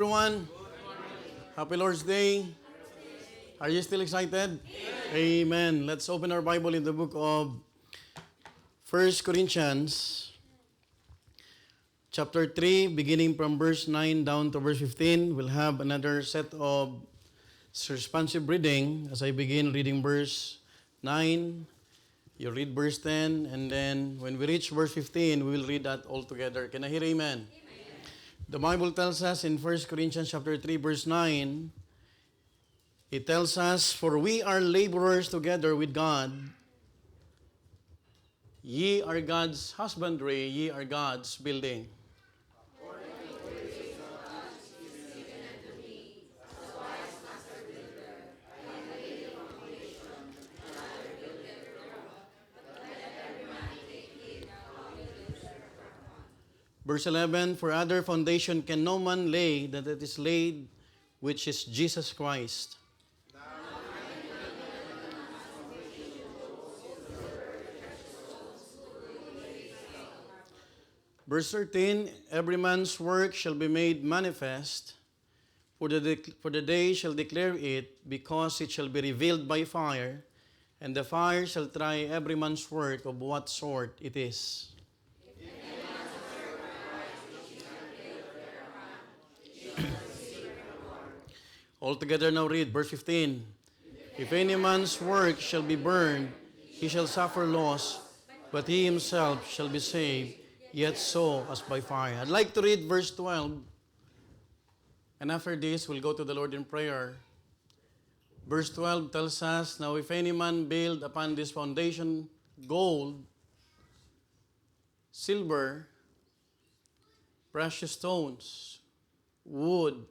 Everyone, happy Lord's Day. Are you still excited? Amen. Let's open our Bible in the book of 1 Corinthians, chapter 3, beginning from verse 9 down to verse 15. We'll have another set of responsive reading as I begin reading verse 9. You read verse 10, and then when we reach verse 15, we will read that all together. Can I hear amen? The Bible tells us in 1 Corinthians chapter 3, verse 9, it tells us, "For we are laborers together with God. Ye are God's husbandry, ye are God's building." Verse 11, "For other foundation can no man lay than that is laid, which is Jesus Christ." Verse 13, "Every man's work shall be made manifest, for the day shall declare it, because it shall be revealed by fire, and the fire shall try every man's work of what sort it is." Altogether now read verse 15. "If any man's work shall be burned, he shall suffer loss, but he himself shall be saved, yet so as by fire." I'd like to read verse 12. And after this, we'll go to the Lord in prayer. Verse 12 tells us, "Now if any man build upon this foundation gold, silver, precious stones, wood,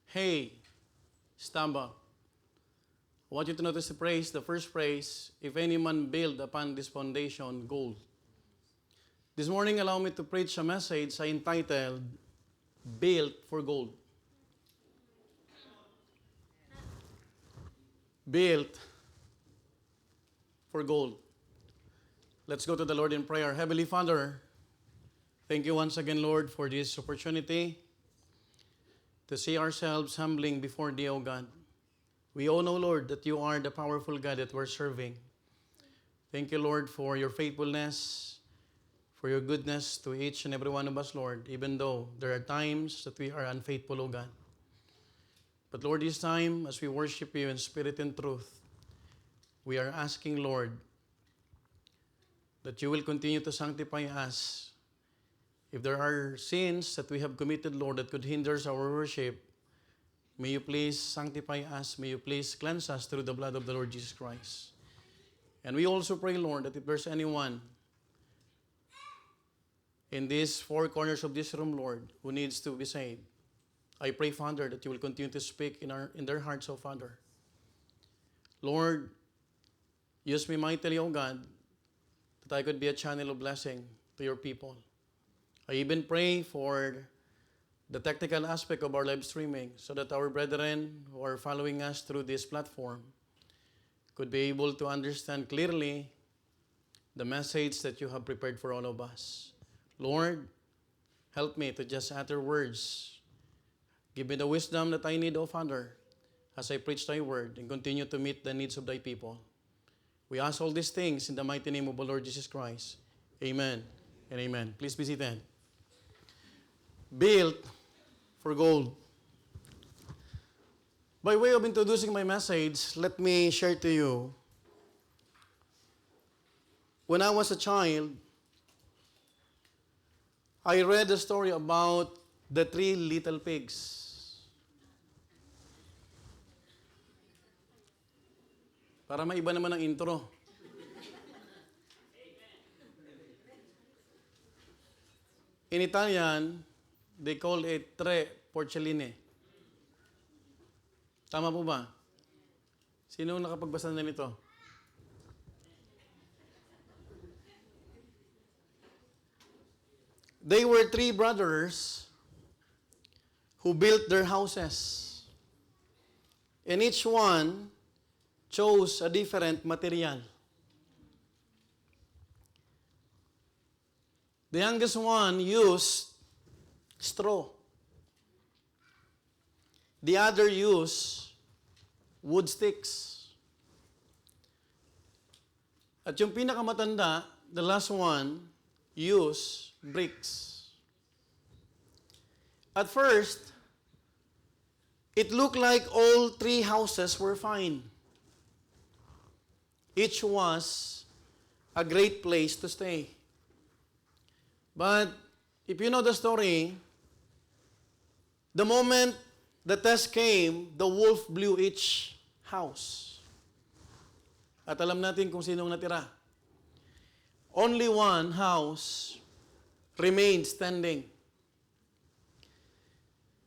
hay, stubble." I want you to notice the first phrase, "If any man build upon this foundation gold." This morning, allow me to preach a message I entitled, "Built for Gold." Built for gold. Let's go to the Lord in prayer. Heavenly Father, thank you once again, Lord, for this opportunity to see ourselves humbling before thee, O God. We all know, Lord, that you are the powerful God that we're serving. Thank you, Lord, for your faithfulness, for your goodness to each and every one of us, Lord, even though there are times that we are unfaithful, O God. But Lord, this time, as we worship you in spirit and truth, we are asking, Lord, that you will continue to sanctify us. If there are sins that we have committed, Lord, that could hinder our worship, may you please sanctify us. May you please cleanse us through the blood of the Lord Jesus Christ. And we also pray, Lord, that if there's anyone in these four corners of this room, Lord, who needs to be saved, I pray, Father, that you will continue to speak in their hearts, O Father. Lord, use me mightily, O God, that I could be a channel of blessing to your people. I even pray for the technical aspect of our live streaming so that our brethren who are following us through this platform could be able to understand clearly the message that you have prepared for all of us. Lord, help me to just utter words. Give me the wisdom that I need, O Father, as I preach thy word and continue to meet the needs of thy people. We ask all these things in the mighty name of the Lord Jesus Christ. Amen and amen. Please be seated. Built for gold. By way of introducing my message, let me share to you. When I was a child, I read a story about the three little pigs. Para maiba naman ang intro. In Italian, they call it tre porcelline. Tama po ba? Sino nakapagbasa na nito? They were three brothers who built their houses. And each one chose a different material. The youngest one used straw. The other use wood sticks. At yung pinakamatanda, the last one, use bricks. At first, it looked like all three houses were fine. Each was a great place to stay. But if you know the story, the moment the test came, the wolf blew each house. At alam natin kung sinong natira. Only one house remained standing.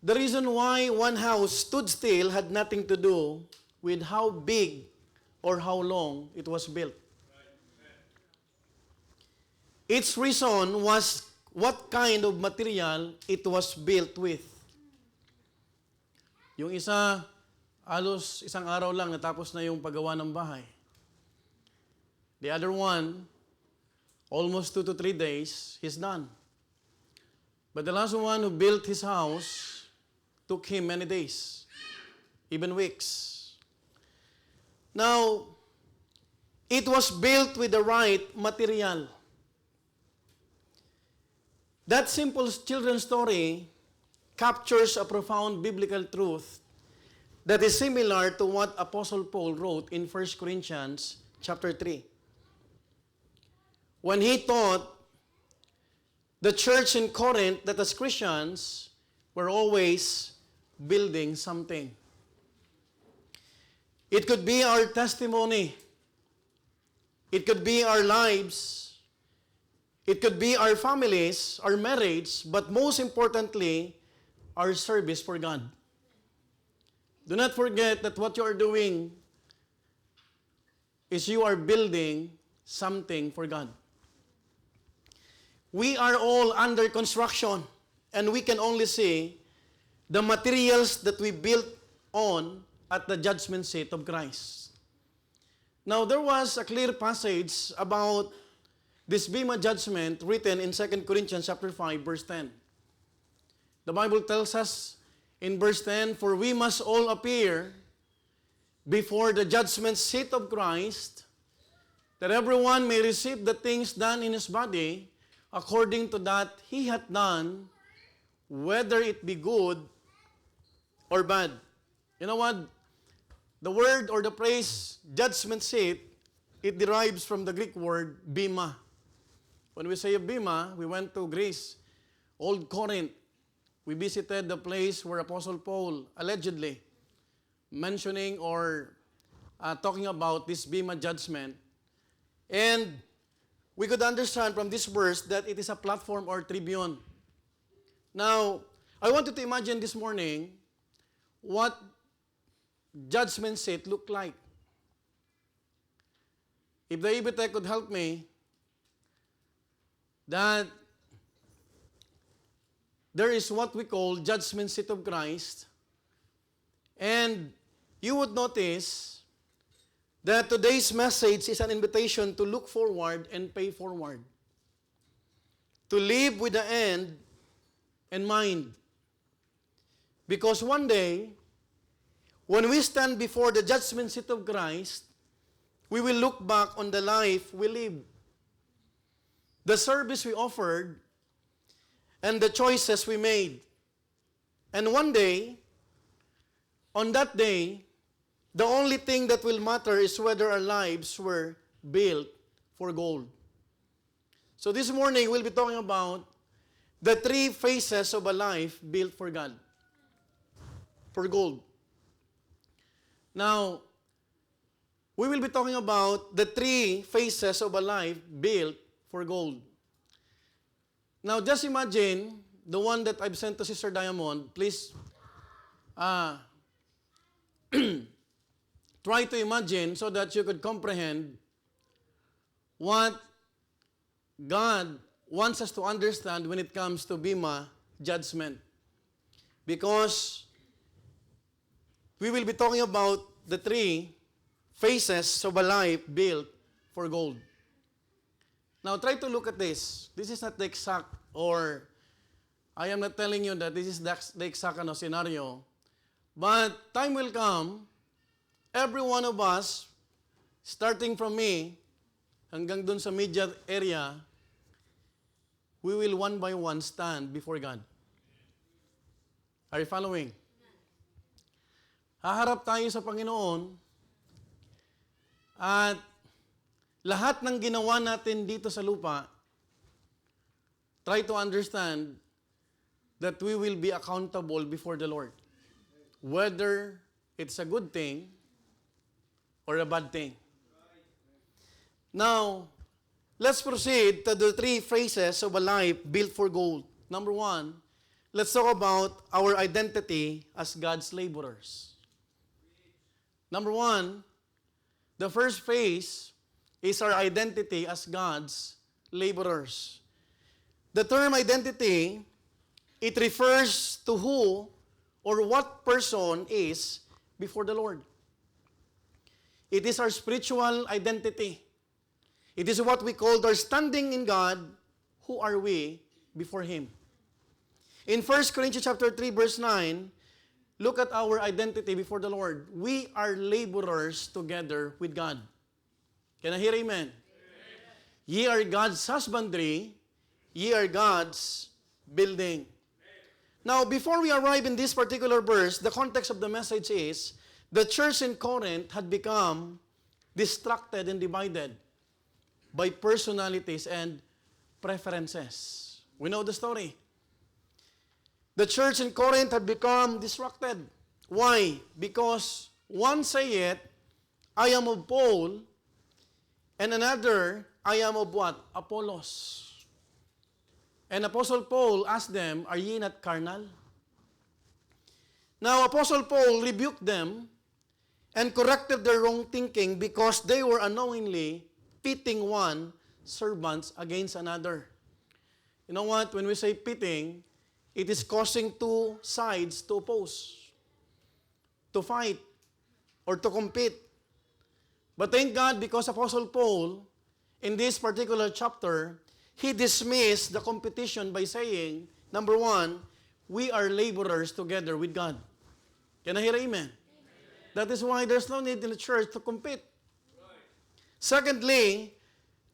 The reason why one house stood still had nothing to do with how big or how long it was built. Its reason was what kind of material it was built with. Yung isa, halos isang araw lang natapos na yung paggawa ng bahay. The other one, almost 2 to 3 days, he's done. But the last one who built his house took him many days, even weeks. Now, it was built with the right material. That simple children's story captures a profound biblical truth that is similar to what Apostle Paul wrote in 1 Corinthians chapter 3. When he taught the church in Corinth that as Christians, we're always building something. It could be our testimony. It could be our lives. It could be our families, our marriage, but most importantly, our service for God. Do not forget that what you are doing is you are building something for God. We are all under construction, and we can only see the materials that we built on at the judgment seat of Christ. Now, there was a clear passage about this Bema judgment written in 2 Corinthians chapter 5, verse 10. The Bible tells us in verse 10, "For we must all appear before the judgment seat of Christ, that everyone may receive the things done in his body according to that he hath done, whether it be good or bad." You know what? The word or the phrase judgment seat, it derives from the Greek word bema. When we say bema, we went to Greece, Old Corinth. We visited the place where Apostle Paul allegedly mentioning or talking about this bema judgment. And we could understand from this verse that it is a platform or tribune. Now, I want you to imagine this morning what judgment seat looked like. If the EBTech could help me, that there is what we call judgment seat of Christ, and you would notice that today's message is an invitation to look forward and pay forward, to live with the end in mind. Because one day, when we stand before the judgment seat of Christ, we will look back on the life we lived, the service we offered, and the choices we made. And one day, on that day, the only thing that will matter is whether our lives were built for gold. So this morning, we'll be talking about the 3 phases of a life built for God, for gold. Now, we will be talking about the 3 phases of a life built for gold. Now, just imagine the one that I've sent to Sister Diamond. Please try to imagine so that you could comprehend what God wants us to understand when it comes to Bema judgment. Because we will be talking about the 3 phases of a life built for gold. Now, try to look at this. This is not the exact, or I am not telling you that this is the exact scenario. But time will come, every one of us, starting from me, hanggang dun sa media area, we will one by one stand before God. Are you following? Haharap tayo sa Panginoon at lahat ng ginawa natin dito sa lupa, try to understand that we will be accountable before the Lord. Whether it's a good thing or a bad thing. Now, let's proceed to the 3 phases of a life built for gold. Number 1, let's talk about our identity as God's laborers. Number 1, the first phase is our identity as God's laborers. The term identity, it refers to who or what person is before the Lord. It is our spiritual identity. It is what we call our standing in God. Who are we before Him? In 1 Corinthians chapter 3, verse 9, look at our identity before the Lord. We are laborers together with God. Can I hear amen? Ye are God's husbandry, ye are God's building. Now, before we arrive in this particular verse, the context of the message is, the church in Corinth had become distracted and divided by personalities and preferences. We know the story. The church in Corinth had become distracted. Why? Because one saith, I am of Paul, and another, I am of what? Apollos. And Apostle Paul asked them, are ye not carnal? Now, Apostle Paul rebuked them and corrected their wrong thinking because they were unknowingly pitting one servants against another. You know what? When we say pitting, it is causing two sides to oppose, to fight, or to compete. But thank God, because Apostle Paul, in this particular chapter, he dismissed the competition by saying, number 1, we are laborers together with God. Can I hear amen? That is why there's no need in the church to compete. Secondly,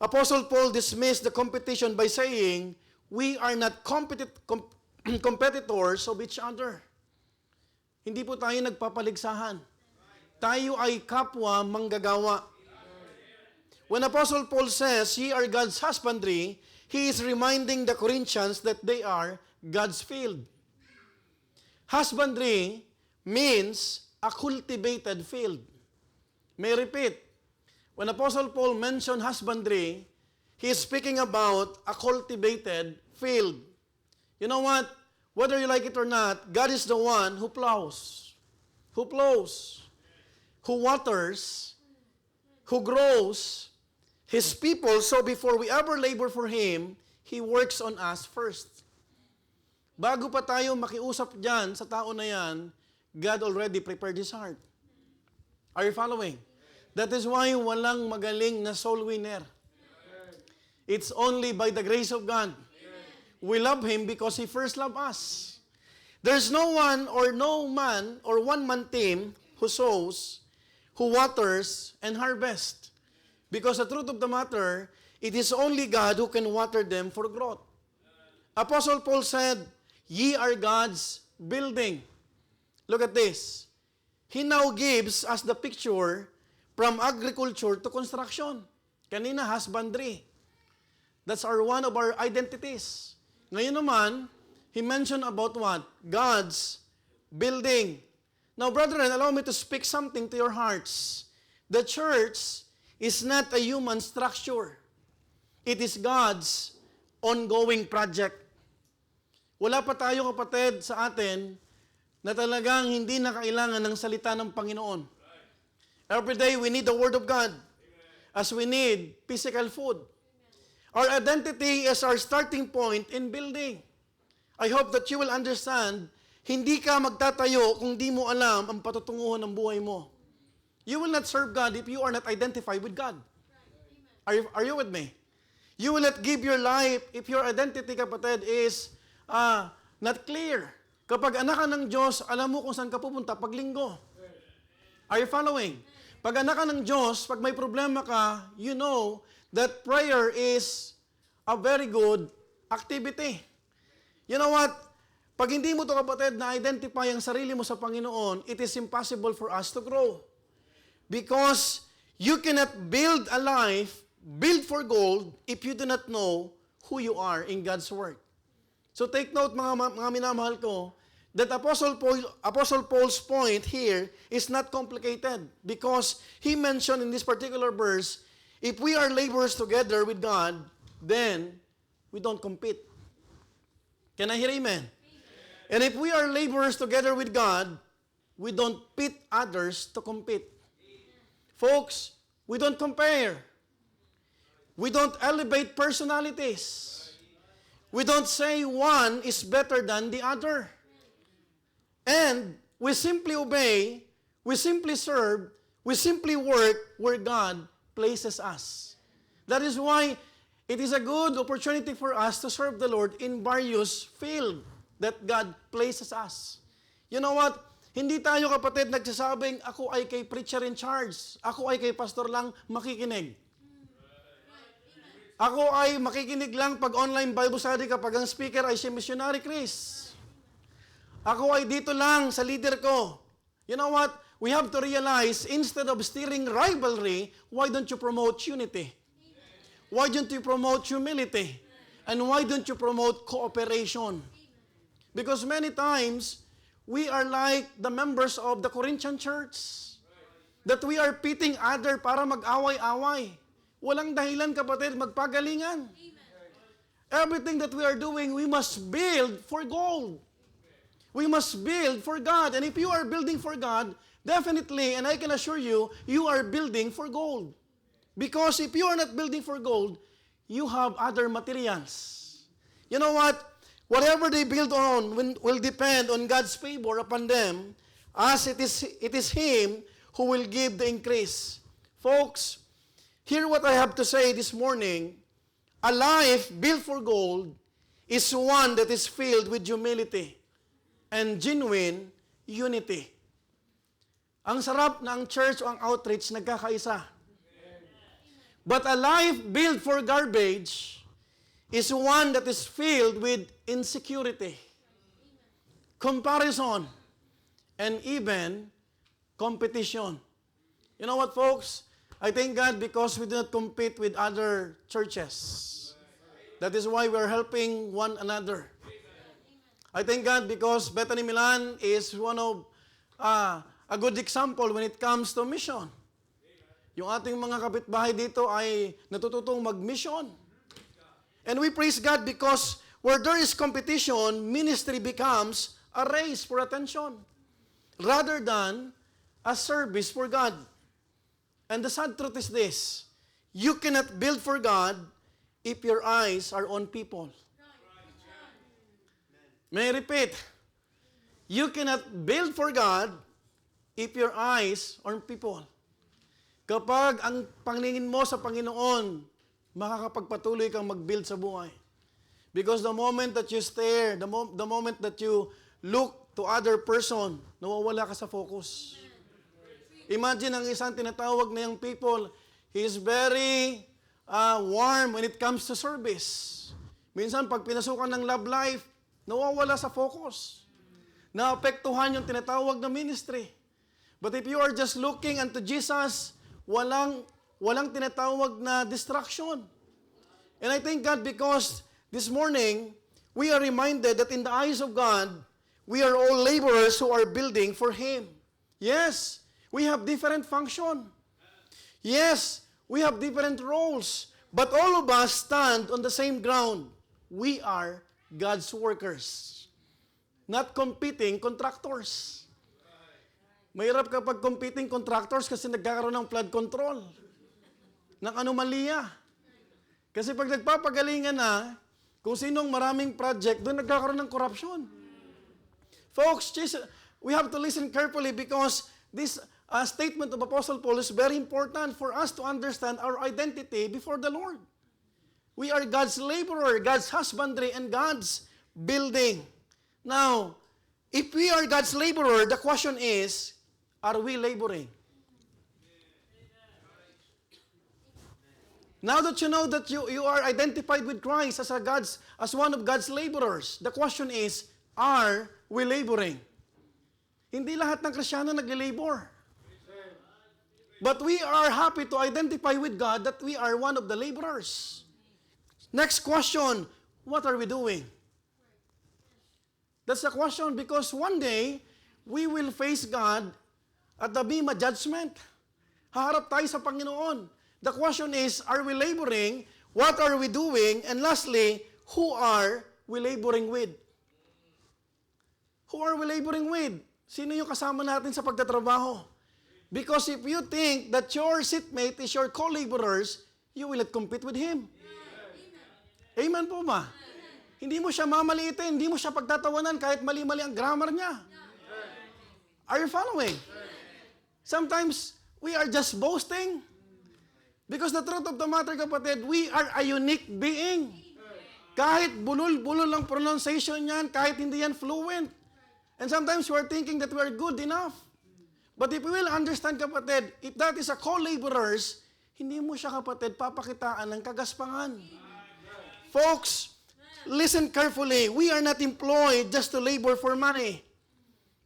Apostle Paul dismissed the competition by saying, we are not competitors of each other. Hindi po tayo nagpapaligsahan. Tayo ay kapwa manggagawa. When Apostle Paul says, ye are God's husbandry, he is reminding the Corinthians that they are God's field. Husbandry means a cultivated field. May I repeat, when Apostle Paul mentioned husbandry, he is speaking about a cultivated field. You know what? Whether you like it or not, God is the one who plows, who waters, who grows His people. So before we ever labor for Him, He works on us first. Bago pa tayo makiusap dyan sa tao na yan, God already prepared His heart. Are you following? That is why walang magaling na soul winner. It's only by the grace of God. We love Him because He first loved us. There's no one or no man or one-man team who sows, who waters, and harvests. Because the truth of the matter, it is only God who can water them for growth. Apostle Paul said, ye are God's building. Look at this. He now gives us the picture from agriculture to construction. Kanina, husbandry. That's one of our identities. Ngayon naman, he mentioned about what? God's building. Now, brethren, allow me to speak something to your hearts. The church is not a human structure. It is God's ongoing project. Wala pa tayo, kapatid, sa atin na talagang hindi na kailangan ng salita ng Panginoon. Every day, we need the Word of God as we need physical food. Our identity is our starting point in building. I hope that you will understand, hindi ka magtatayo kung di mo alam ang patutunguhan ng buhay mo. You will not serve God if you are not identified with God. Are you with me? You will not give your life if your identity, kapatid, is not clear. Kapag anak ka ng Diyos, alam mo kung saan ka pupunta pag linggo. Are you following? Pag anak ka ng Diyos, pag may problema ka, you know that prayer is a very good activity. You know what? Pag hindi mo to kapatid na-identify ang sarili mo sa Panginoon, it is impossible for us to grow. Because you cannot build a life, build for gold, if you do not know who you are in God's Word. So take note mga minamahal ko, that Apostle Paul's point here is not complicated because he mentioned in this particular verse, if we are laborers together with God, then we don't compete. Can I hear amen? And if we are laborers together with God, we don't pit others to compete. Folks, we don't compare. We don't elevate personalities. We don't say one is better than the other. And we simply obey, we simply serve, we simply work where God places us. That is why it is a good opportunity for us to serve the Lord in various fields that God places us. You know what? Hindi tayo kapatid nagsasabing, ako ay kay preacher in charge. Ako ay kay pastor lang makikinig. Ako ay makikinig lang pag online Bible study kapag ang speaker ay si Missionary Chris. Ako ay dito lang sa leader ko. You know what? We have to realize, instead of steering rivalry, why don't you promote unity? Why don't you promote humility? And why don't you promote cooperation? Because many times, we are like the members of the Corinthian church. That we are pitting other para mag-away-away. Walang dahilan kapatid, magpagalingan. Everything that we are doing, we must build for gold. We must build for God. And if you are building for God, definitely, and I can assure you, you are building for gold. Because if you are not building for gold, you have other materials. You know what? Whatever they build on will depend on God's favor upon them, as it is Him who will give the increase. Folks, hear what I have to say this morning. A life built for gold is one that is filled with humility and genuine unity. Ang sarap na ang church o ang outreach nagkakaisa. But a life built for garbage is one that is filled with insecurity, comparison, and even competition. You know what, folks? I thank God because we do not compete with other churches. That is why we are helping one another. I thank God because Bethany Milan is one of a good example when it comes to mission. Yung ating mga kapitbahay dito ay natututong mag-mission. And we praise God because where there is competition, ministry becomes a race for attention rather than a service for God. And the sad truth is this, you cannot build for God if your eyes are on people. May I repeat, you cannot build for God if your eyes are on people. Kapag ang paningin mo sa Panginoon, makakapagpatuloy kang mag-build sa buhay. Because the moment that you stare, the moment that you look to other person, nawawala ka sa focus. Imagine ang isang tinatawag na yung people, he is very warm when it comes to service. Minsan, pag pinasukan ng love life, nawawala sa focus. Naapektuhan yung tinatawag na ministry. But if you are just looking unto Jesus, walang tinatawag na distraction. And I thank God because this morning, we are reminded that in the eyes of God, we are all laborers who are building for Him. Yes, we have different function. Yes, we have different roles. But all of us stand on the same ground. We are God's workers. Not competing contractors. Mahirap kapag competing contractors kasi nagkakaroon ng flood control. Ng anomalya. Kasi pag nagpapagalingan na, kung sinong maraming project, doon nagkakaroon ng corruption. Folks, we have to listen carefully because this statement of Apostle Paul is very important for us to understand our identity before the Lord. We are God's laborer, God's husbandry, and God's building. Now, If we are God's laborer, the question is, are we laboring? Now that you know that you are identified with Christ as one of God's laborers, the question is, are we laboring? Hindi lahat ng Kristiyano nagle-labor. But we are happy to identify with God that we are one of the laborers. Next question, what are we doing? That's the question because one day, we will face God at the Bema judgment. Haharap tayo sa Panginoon. The question is, are we laboring? What are we doing? And lastly, who are we laboring with? Who are we laboring with? Sino yung kasama natin sa pagtatrabaho? Because if you think that your seatmate is your co-laborers, you will not compete with him. Amen po ba? Hindi mo siya mamaliitin, hindi mo siya pagtatawanan kahit mali-mali ang grammar niya. Are you following? Sometimes, we are just boasting. Because the truth of the matter, kapatid, we are a unique being. Kahit bulol-bulol ang pronunciation niyan, kahit hindi yan fluent. And sometimes we are thinking that we are good enough. But if we will understand, kapatid, if that is a co-laborers, hindi mo siya, kapatid, papakitaan ng kagaspangan. Folks, listen carefully. We are not employed just to labor for money.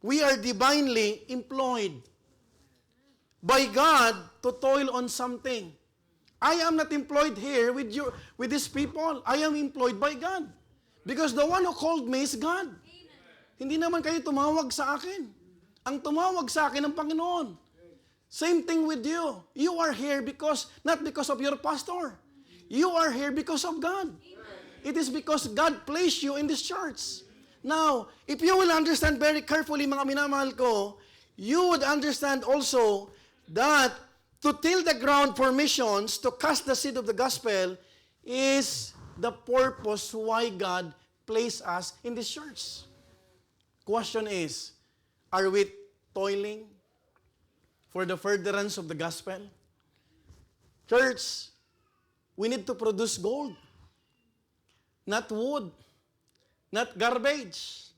We are divinely employed by God to toil on something. I am not employed here with these people. I am employed by God. Because the one who called me is God. Hindi naman kayo tumawag sa akin. Ang tumawag sa akin ang Panginoon. Same thing with you. You are here not because of your pastor. You are here because of God. It is because God placed you in this church. Now, if you will understand very carefully, mga minamahal ko, you would understand also that to till the ground for missions, to cast the seed of the gospel, is the purpose why God placed us in this church. Question is, are we toiling for the furtherance of the gospel? Church, we need to produce gold, not wood, not garbage.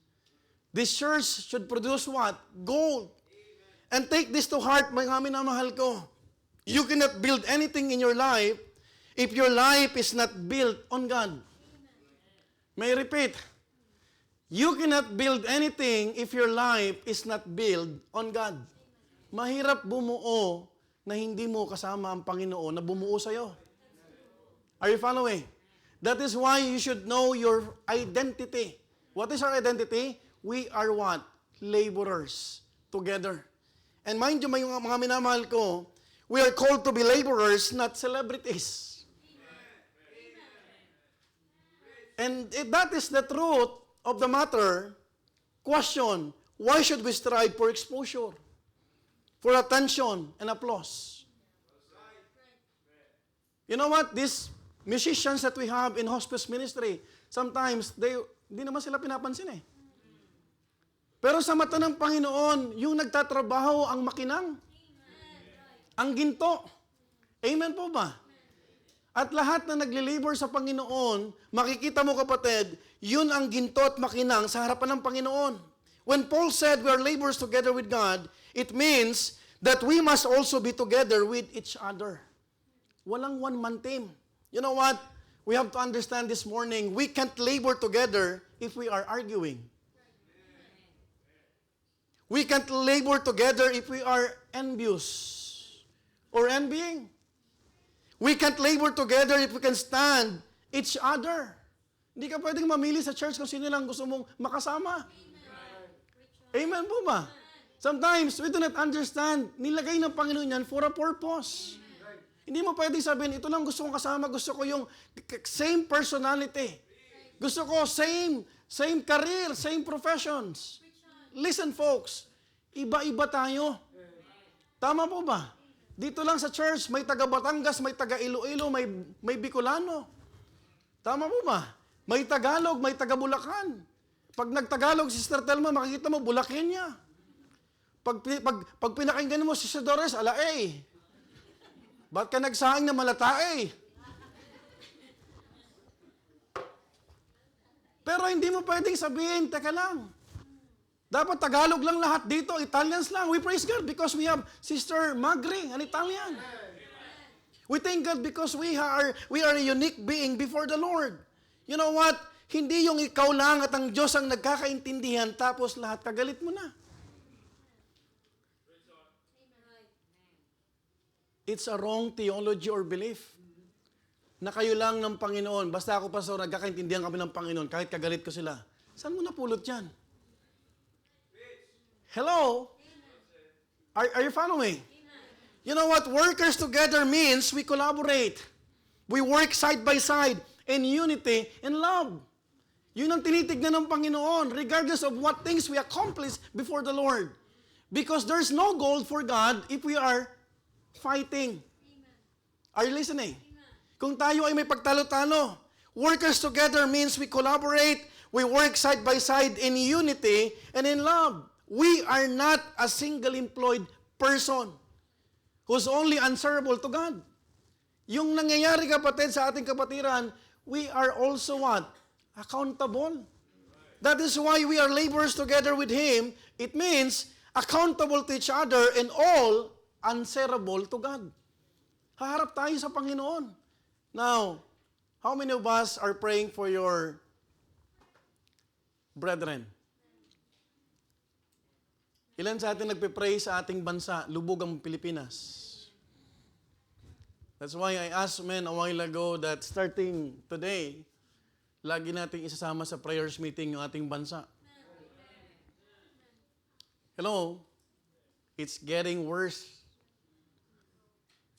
This church should produce what? Gold. And take this to heart, mga minamahal ko. You cannot build anything in your life if your life is not built on God. May I repeat? You cannot build anything if your life is not built on God. Mahirap bumuo na hindi mo kasama ang Panginoon na bumuo sa'yo. Are you following? That is why you should know your identity. What is our identity? We are what? Laborers together. And mind you, mga minamahal ko, we are called to be laborers, not celebrities. And if that is the truth of the matter, question, why should we strive for exposure? For attention and applause? You know what? These musicians that we have in hospice ministry, sometimes, hindi naman sila pinapansin eh. Pero sa mata ng Panginoon, yung nagtatrabaho ang makinang. Ang ginto. Amen po ba? At lahat na nagli-labor sa Panginoon, makikita mo kapatid, yun ang ginto at makinang sa harapan ng Panginoon. When Paul said we are laborers together with God, it means that we must also be together with each other. Walang one-man team. You know what? We have to understand this morning, we can't labor together if we are arguing. We can't labor together if we are envious or envying. We can't labor together if we can stand each other. Hindi ka pwedeng mamili sa church kung sino lang gusto mong makasama. Amen po ba? Sometimes, we do not understand, nilagay ng Panginoon yan for a purpose. Hindi mo pwedeng sabihin, ito lang gusto kong kasama, gusto ko yung same personality. Gusto ko same career, same professions. Listen folks, iba-iba tayo. Tama po ba? Dito lang sa church, may taga Batangas, may taga Iloilo, may Bicolano. Tama po ba? May Tagalog, may taga Bulacan. Pag nagtagalog si Sister Telma, makikita mo, Bulacan niya. Pag pinakinggan mo si Sister Doris, alae. Ba't ka nagsaing na malatae? Pero hindi mo pwedeng sabihin, teka lang. Dapat Tagalog lang lahat dito, Italians lang. We praise God because we have Sister Magri, an Italian. We thank God because we are a unique being before the Lord. You know what? Hindi yung ikaw lang at ang Diyos ang nagkakaintindihan tapos lahat kagalit mo na. It's a wrong theology or belief. Na kayo lang ng Panginoon. Basta ako, pastor, nagkakaintindihan kami ng Panginoon kahit kagalit ko sila. Saan mo napulot yan? Hello? Are you following? You know what? Workers together means we collaborate. We work side by side in unity and love. Yun ang tinitignan ng Panginoon regardless of what things we accomplish before the Lord. Because there's no goal for God if we are fighting. Are you listening? Kung tayo ay may pagtalo-talo, workers together means we collaborate, we work side by side in unity and in love. We are not a single employed person who's only answerable to God. Yung nangyayari, kapatid, sa ating kapatiran, we are also what? Accountable. That is why we are laborers together with Him. It means accountable to each other and all answerable to God. Haharap tayo sa Panginoon. Now, how many of us are praying for your brethren? Ilan sa atin nagpe-pray sa ating bansa, lubog ang Pilipinas? That's why I asked men a while ago that starting today, lagi nating isasama sa prayers meeting yung ating bansa. Hello? It's getting worse.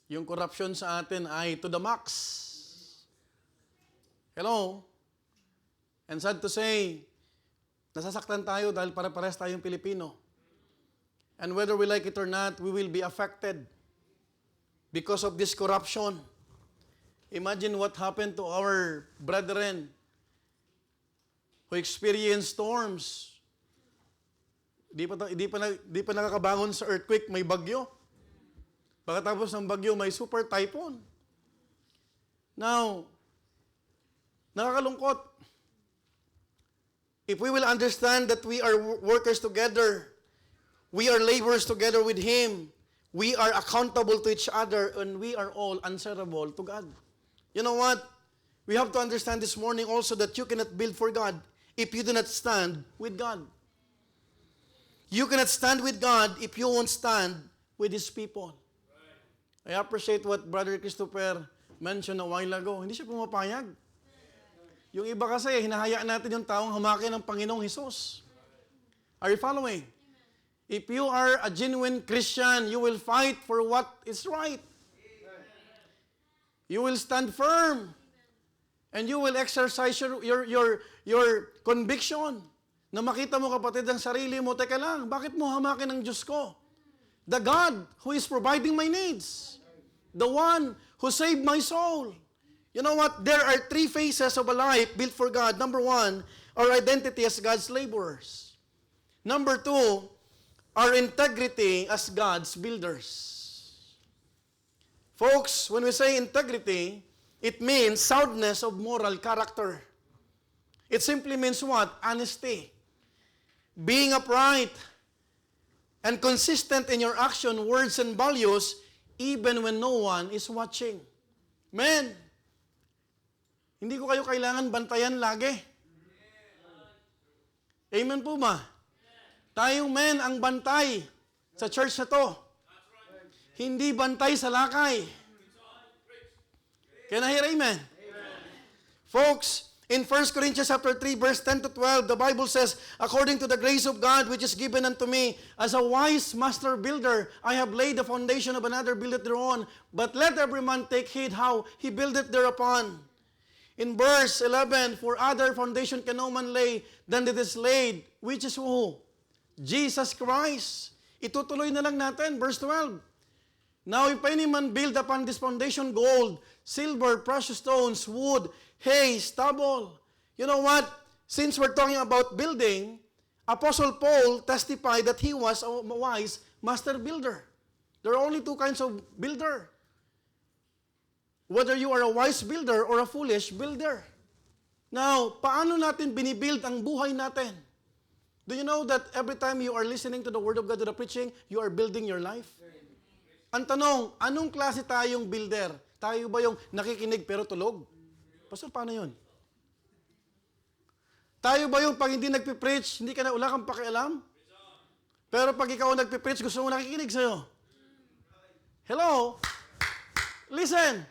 Yung corruption sa atin ay to the max. Hello? And sad to say, nasasaktan tayo dahil para-pares tayong Pilipino. And whether we like it or not, we will be affected because of this corruption. Imagine what happened to our brethren who experienced storms. Di pa nakakabangon sa earthquake, may bagyo. Pagkatapos ng bagyo, may super typhoon. Now, nakakalungkot. If we will understand that we are workers together, we are laborers together with Him, we are accountable to each other, and we are all answerable to God. You know what? We have to understand this morning also that you cannot build for God if you do not stand with God. You cannot stand with God if you won't stand with His people. I appreciate what Brother Christopher mentioned a while ago. Hindi siya pumapayag. Yung iba kasi, hinahayaan natin yung taong hamakin ng Panginoong Hesus. Are you following? If you are a genuine Christian, you will fight for what is right. You will stand firm. And you will exercise your conviction. Na makita mo, kapatid, ang sarili mo, teka lang, bakit mo hamakin ang Diyos ko? The God who is providing my needs. The one who saved my soul. You know what? There are three phases of a life built for God. Number one, our identity as God's laborers. Number two, our integrity as God's builders. Folks, when we say integrity, it means soundness of moral character. It simply means what? Honesty. Being upright and consistent in your action, words, and values, even when no one is watching. Men, hindi ko kayo kailangan bantayan lagi. Amen po ba? Tayong men ang bantay sa church na to. Hindi bantay sa lakay. Can I hear amen? Folks, in 1 Corinthians chapter 3, verse 10 to 12, the Bible says, according to the grace of God which is given unto me, as a wise master builder, I have laid the foundation of another buildeth thereon, but let every man take heed how he buildeth thereupon. In verse 11, for other foundation can no man lay than it is laid, which is who? Jesus Christ. Itutuloy na lang natin, verse 12. Now, if any man build upon this foundation gold, silver, precious stones, wood, hay, stubble. You know what? Since we're talking about building, Apostle Paul testified that he was a wise master builder. There are only two kinds of builder. Whether you are a wise builder or a foolish builder. Now, paano natin binibuild ang buhay natin? Do you know that every time you are listening to the Word of God, to the preaching, you are building your life? Ang tanong, anong klase tayong builder? Tayo ba yung nakikinig pero tulog? Pastor, paano yun? Tayo ba yung pag hindi nagpipreach, hindi ka na wala kang pakialam? Pero pag ikaw nagpipreach, gusto mo nakikinig sa'yo? Hello? Listen.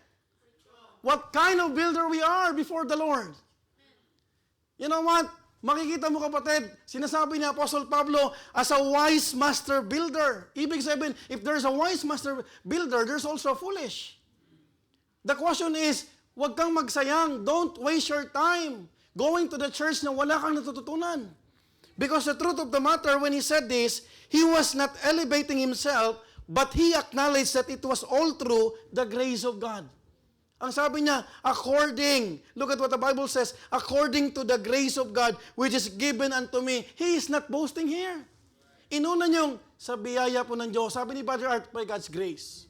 What kind of builder we are before the Lord? You know what? Makikita mo kapatid, sinasabi ni Apostle Pablo as a wise master builder. Ibig sabihin, if there's a wise master builder, there's also a foolish. The question is, huwag kang magsayang. Don't waste your time going to the church na wala kang natututunan. Because the truth of the matter, when he said this, he was not elevating himself, but he acknowledged that it was all through the grace of God. Ang sabi niya, look at what the Bible says, according to the grace of God, which is given unto me. He is not boasting here. Inuna niyong, sa biyaya po ng Diyos. Sabi ni Brother Art, by God's grace.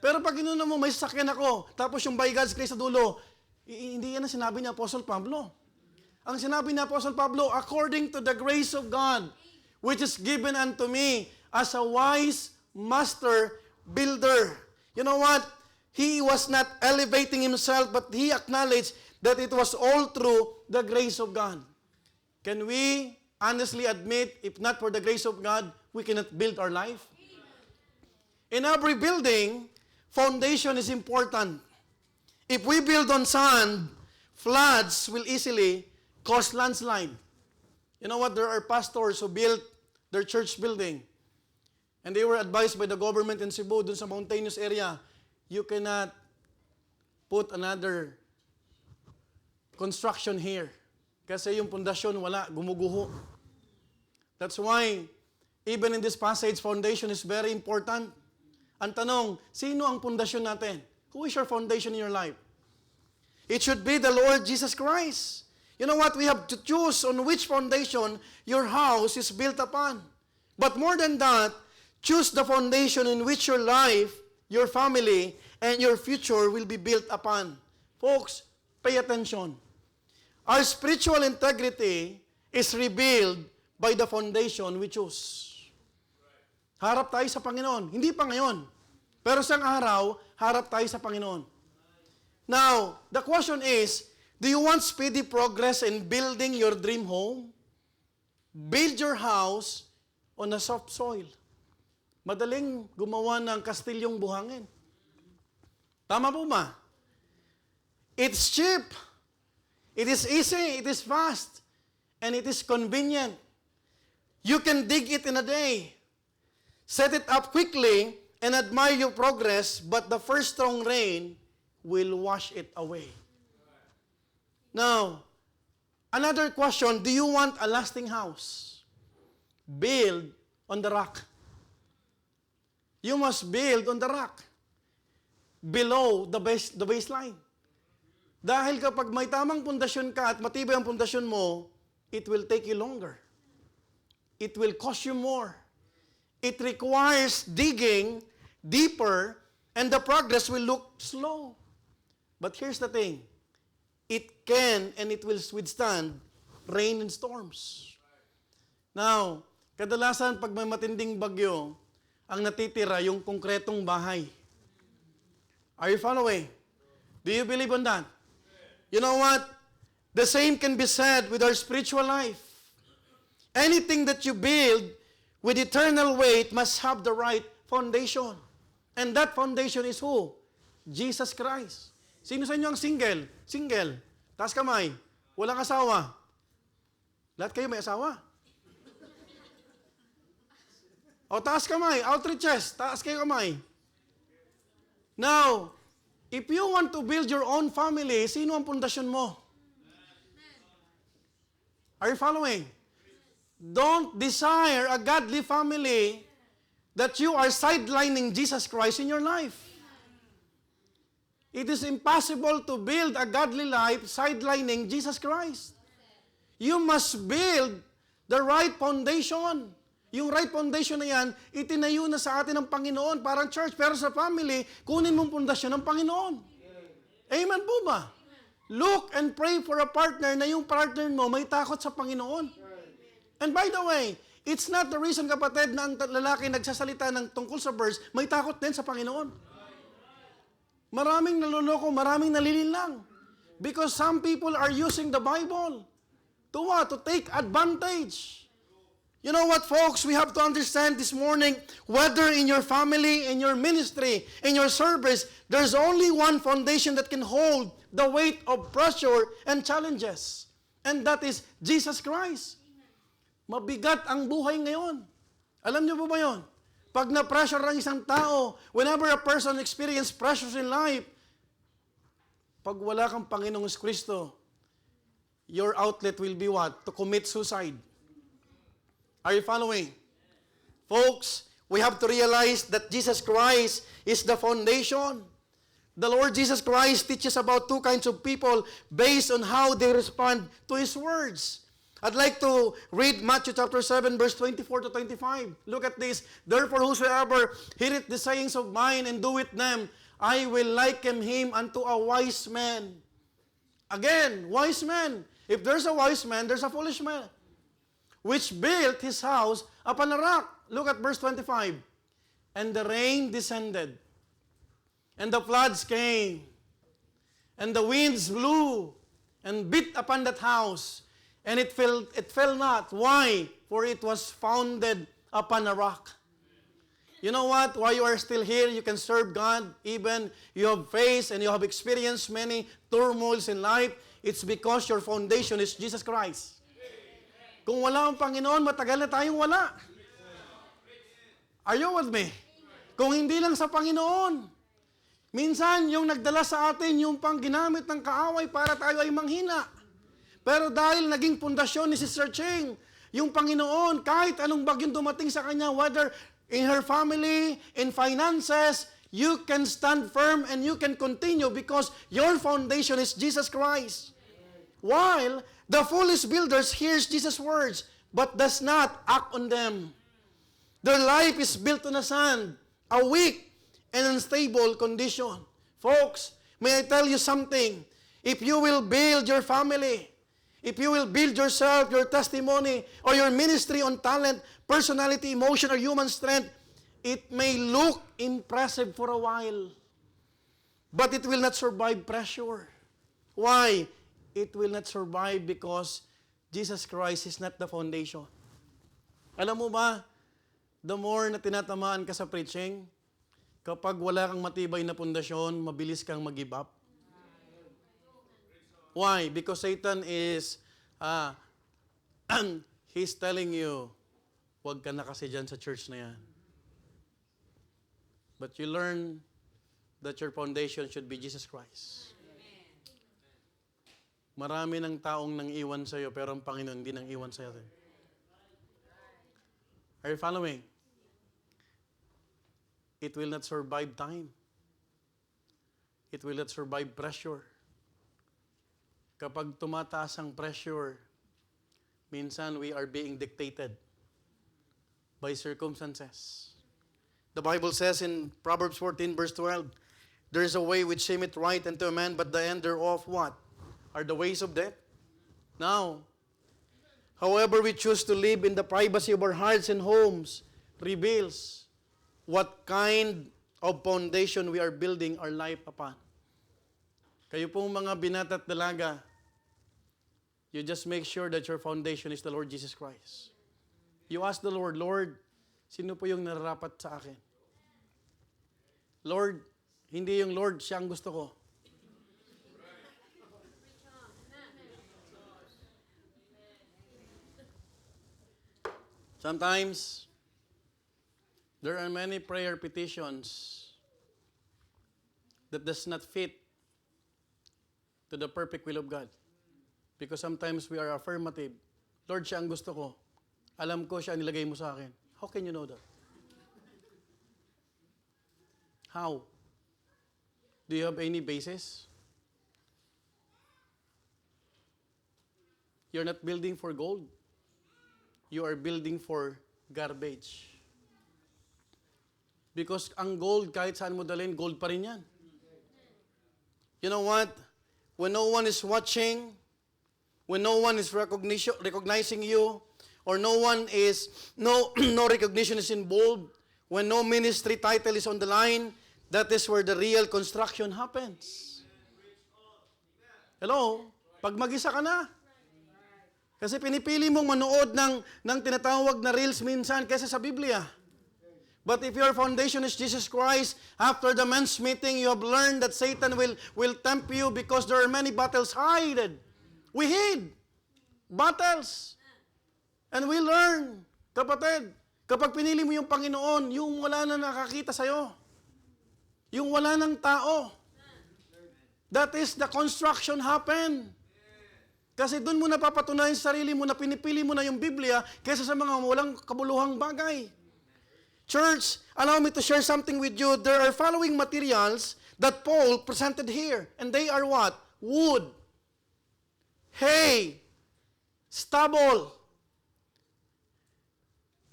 Pero pag inuna mo, may sasakyan ako, tapos yung by God's grace sa dulo, hindi yan ang sinabi ni Apostle Pablo. Ang sinabi ni Apostle Pablo, according to the grace of God, which is given unto me as a wise master builder. You know what? He was not elevating himself, but he acknowledged that it was all through the grace of God. Can we honestly admit, if not for the grace of God, we cannot build our life? In every building, foundation is important. If we build on sand, floods will easily cause landslide. You know what? There are pastors who built their church building. And they were advised by the government in Cebu, dun sa mountainous area, you cannot put another construction here. Kasi yung pundasyon wala, gumuguho. That's why, even in this passage, foundation is very important. Ang tanong, sino ang pundasyon natin? Who is your foundation in your life? It should be the Lord Jesus Christ. You know what? We have to choose on which foundation your house is built upon. But more than that, choose the foundation in which your life, your family, and your future will be built upon. Folks, pay attention. Our spiritual integrity is revealed by the foundation we choose. Harap tayo sa Panginoon. Hindi pa ngayon. Pero sa araw, harap tayo sa Panginoon. Now, the question is, do you want speedy progress in building your dream home? Build your house on a soft soil. Madaling gumawa ng kastilyong buhangin. Tama po ba? It's cheap. It is easy. It is fast. And it is convenient. You can dig it in a day. Set it up quickly and admire your progress, but the first strong rain will wash it away. Now, another question, do you want a lasting house? Build on the rock. You must build on the rock. Below the baseline. Dahil kapag may tamang pundasyon ka at matibay ang pundasyon mo, it will take you longer. It will cost you more. It requires digging deeper, and the progress will look slow. But here's the thing. It can and it will withstand rain and storms. Now, kadalasan pag may matinding bagyo, ang natitira yung konkretong bahay. Are you following? Do you believe on that? You know what? The same can be said with our spiritual life. Anything that you build with eternal weight must have the right foundation. And that foundation is who? Jesus Christ. Sino sa inyo ang single? Single. Taas kamay. Walang asawa. Lahat kayo may asawa. O, taas kamay. Outreaches. Taas kayo kamay. Now, if you want to build your own family, sino ang pundasyon mo? Are you following? Don't desire a godly family that you are sidelining Jesus Christ in your life. It is impossible to build a godly life sidelining Jesus Christ. You must build the right foundation. Yung right foundation na yan, itinayo na sa atin ng Panginoon, parang church. Pero sa family, kunin mong pundasyon ng Panginoon. Amen po ba? Look and pray for a partner na yung partner mo may takot sa Panginoon. And by the way, it's not the reason, kapatid, na ang lalaki nagsasalita ng tungkol sa verse, may takot din sa Panginoon. Maraming naloloko, maraming nalilinlang. Because some people are using the Bible to what? To take advantage. You know what, folks? We have to understand this morning, whether in your family, in your ministry, in your service, there's only one foundation that can hold the weight of pressure and challenges. And that is Jesus Christ. Mabigat ang buhay ngayon. Alam niyo po ba yun? Pag na-pressure ang isang tao, whenever a person experiences pressures in life, pag wala kang Panginoong Kristo, your outlet will be what? To commit suicide. Are you following? Folks, we have to realize that Jesus Christ is the foundation. The Lord Jesus Christ teaches about two kinds of people based on how they respond to His words. I'd like to read Matthew chapter 7, verse 24 to 25. Look at this. Therefore, whosoever heareth the sayings of mine and doeth them, I will liken him unto a wise man. Again, wise man. If there's a wise man, there's a foolish man, which built his house upon a rock. Look at verse 25. And the rain descended, and the floods came, and the winds blew, and beat upon that house, and it fell not. Why? For it was founded upon a rock. You know what? While you are still here, you can serve God. Even you have faced and you have experienced many turmoils in life. It's because your foundation is Jesus Christ. Kung wala ang Panginoon, matagal na tayong wala. Are you with me? Kung hindi lang sa Panginoon. Minsan, yung nagdala sa atin, yung pang ginamit ng kaaway para tayo ay manghina. Pero dahil naging pundasyon ni Sister Ching, yung Panginoon, kahit anong bagyong dumating sa kanya, whether in her family, in finances, you can stand firm and you can continue because your foundation is Jesus Christ. While the foolish builders hears Jesus' words, but does not act on them. Their life is built on the sand, a weak and unstable condition. Folks, may I tell you something? If you will build your family, if you will build yourself, your testimony, or your ministry on talent, personality, emotion, or human strength, it may look impressive for a while, but it will not survive pressure. Why? It will not survive because Jesus Christ is not the foundation. Alam mo ba, the more na tinatamaan ka sa preaching, kapag wala kang matibay na pundasyon, mabilis kang mag-give up. Why? Because Satan is, he's telling you, huwag ka na kasi dyan sa church na yan. But you learn that your foundation should be Jesus Christ. Marami ng taong nang iwan sa iyo, pero ang Panginoon hindi nang iwan sa iyo. Are you following? It will not survive time. It will not survive pressure. Kapag tumataas ang pressure, minsan we are being dictated by circumstances. The Bible says in Proverbs 14, verse 12, there is a way which seemeth right unto a man, but the end thereof what? Are the ways of death. Now, however we choose to live in the privacy of our hearts and homes reveals what kind of foundation we are building our life upon. Kayo pong mga binata at dalaga, you just make sure that your foundation is the Lord Jesus Christ. You ask the Lord, Lord, sino po yung nararapat sa akin? Lord, hindi yung Lord, siya ang gusto ko. Sometimes, there are many prayer petitions that does not fit to the perfect will of God. Because sometimes we are affirmative. Lord, siya ang gusto ko. Alam ko siya ang nilagay mo sa akin. How can you know that? How? Do you have any basis? You're not building for gold. You are building for garbage. Because ang gold, kahit saan mo dalhin, gold pa rin yan. You know what? When no one is watching, when no one is recognizing you, or no one is, no recognition is involved, when no ministry title is on the line, that is where the real construction happens. Hello? Pag mag-isa ka na. Kasi pinipili mong manood ng tinatawag na reels minsan kaysa sa Biblia. But if your foundation is Jesus Christ, after the men's meeting, you have learned that Satan will tempt you because there are many battles hidden. We hid battles. And we learn, kapatid, kapag pinili mo yung Panginoon, yung wala na nakakita sa'yo. Yung wala ng tao. That is the construction happen. Kasi doon mo napapatunayan sa sarili mo na pinipili mo na yung Biblia kaysa sa mga walang kabuluhang bagay. Church, allow me to share something with you. There are following materials that Paul presented here. And they are what? Wood, hay, stubble,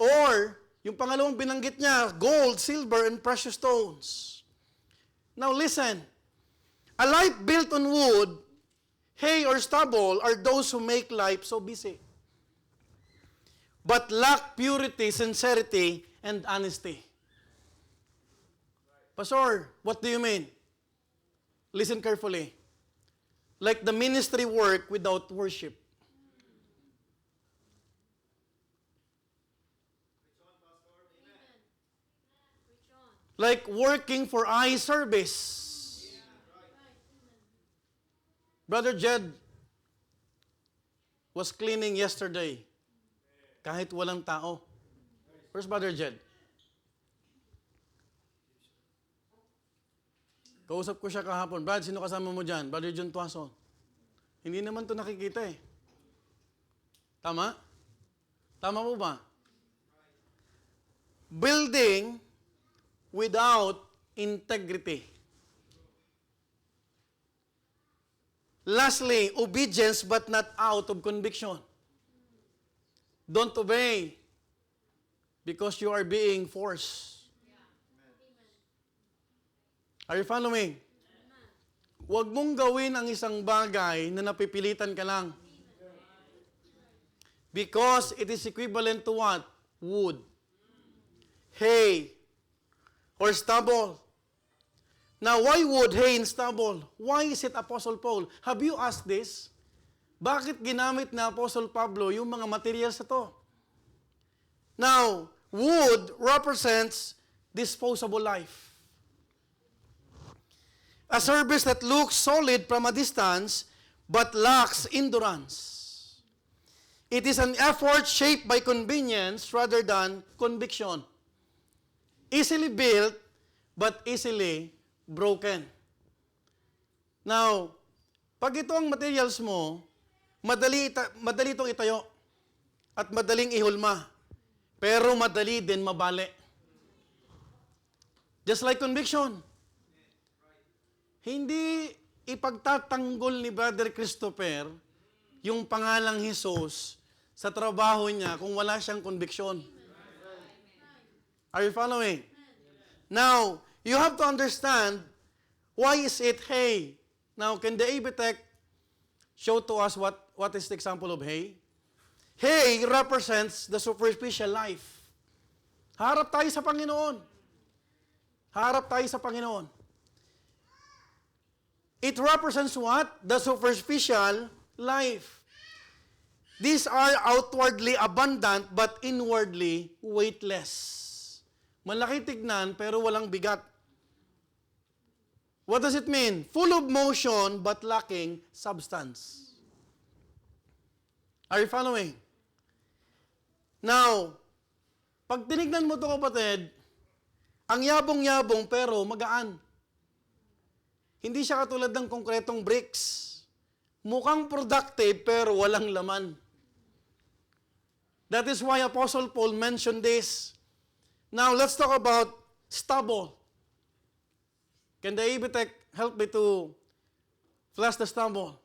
or, yung pangalawang binanggit niya, gold, silver, and precious stones. Now listen, a life built on wood, hay, or stubble are those who make life so busy, but lack purity, sincerity, and honesty. Pastor, what do you mean? Listen carefully. Like the ministry work without worship. Like working for eye service. Brother Jed was cleaning yesterday kahit walang tao. Where's Brother Jed? Kausap ko siya kahapon. Brad, sino kasama mo dyan? Brother John Tuason. Hindi naman to nakikita eh. Tama? Tama po ba? Building without integrity. Lastly, obedience but not out of conviction. Don't obey because you are being forced. Are you following? Huwag mong gawin ang isang bagay na napipilitan ka lang. Because it is equivalent to what? Wood, hay, or stubble. Now, why wood, hay, and stubble? Why is it Apostle Paul? Have you asked this? Bakit ginamit na Apostle Pablo yung mga materials na to? Now, wood represents disposable life. A service that looks solid from a distance but lacks endurance. It is an effort shaped by convenience rather than conviction. Easily built but easily broken. Now, pag ito ang materials mo, madali itong itayo at madaling ihulma. Pero madali din mabali. Just like conviction. Hindi ipagtatanggol ni Brother Christopher yung pangalang Jesus sa trabaho niya kung wala siyang conviction. Are you following? Now, you have to understand, why is it hay? Now, can the AV Tech show to us what is the example of hay? Hay represents the superficial life. Harap tayo sa Panginoon. Harap tayo sa Panginoon. It represents what? The superficial life. These are outwardly abundant but inwardly weightless. Malaki tignan pero walang bigat. What does it mean? Full of motion but lacking substance. Are you following? Now, pag tinignan mo ito kapatid, ang yabong-yabong pero magaan. Hindi siya katulad ng konkretong bricks. Mukhang productive pero walang laman. That is why Apostle Paul mentioned this. Now, let's talk about stubble. Can the AV Tech help me to flash the stubble?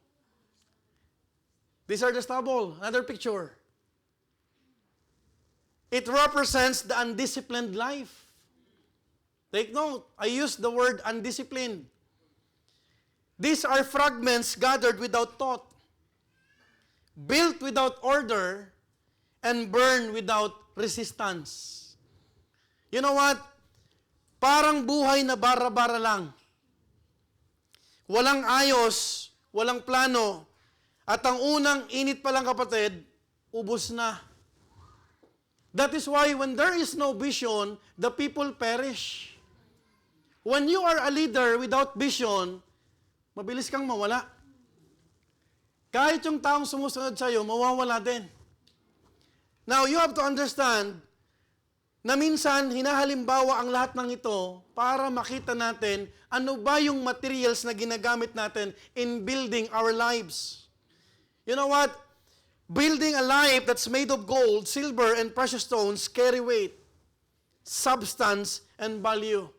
These are the stubble. Another picture. It represents the undisciplined life. Take note, I use the word undisciplined. These are fragments gathered without thought, built without order, and burn without resistance. You know what? Parang buhay na bara-bara lang. Walang ayos, walang plano, at ang unang init pa lang kapatid, ubos na. That is why when there is no vision, the people perish. When you are a leader without vision, mabilis kang mawala. Kahit yung taong sumusunod sa iyo, mawawala din. Now, you have to understand na minsan hinahalimbawa ang lahat ng ito para makita natin ano ba yung materials na ginagamit natin in building our lives. You know what? Building a life that's made of gold, silver, and precious stones carry weight, substance, and value.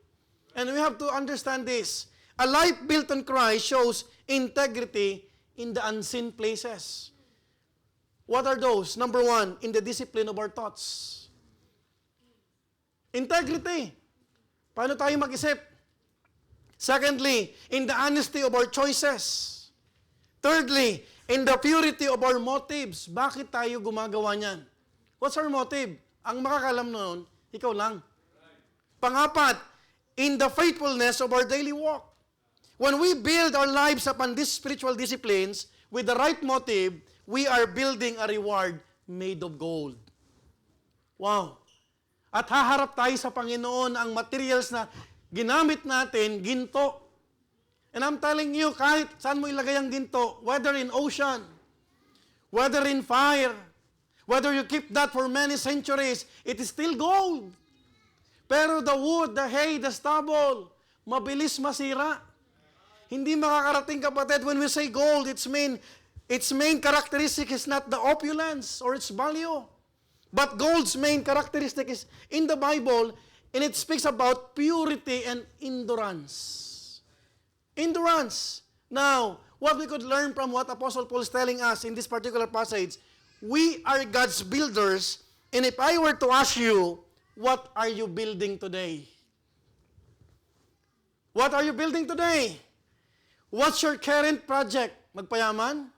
And we have to understand this. A life built on Christ shows integrity in the unseen places. What are those? Number one, in the discipline of our thoughts. Integrity. Paano tayo mag-isip? Secondly, in the honesty of our choices. Thirdly, in the purity of our motives. Bakit tayo gumagawa niyan? What's our motive? Ang makakalam noon, ikaw lang. Pangapat, in the faithfulness of our daily walk. When we build our lives upon these spiritual disciplines with the right motive, we are building a reward made of gold. Wow. At haharap tayo sa Panginoon ang materials na ginamit natin, ginto. And I'm telling you, kahit saan mo ilagay ang ginto, whether in ocean, whether in fire, whether you keep that for many centuries, it is still gold. Pero the wood, the hay, the stubble, mabilis masira. Hindi makakarating kapatid when we say gold, its main characteristic is not the opulence or its value. But gold's main characteristic is in the Bible, and it speaks about purity and endurance. Endurance. Now, what we could learn from what Apostle Paul is telling us in this particular passage, we are God's builders, and if I were to ask you, what are you building today? What are you building today? What's your current project? Magpayaman?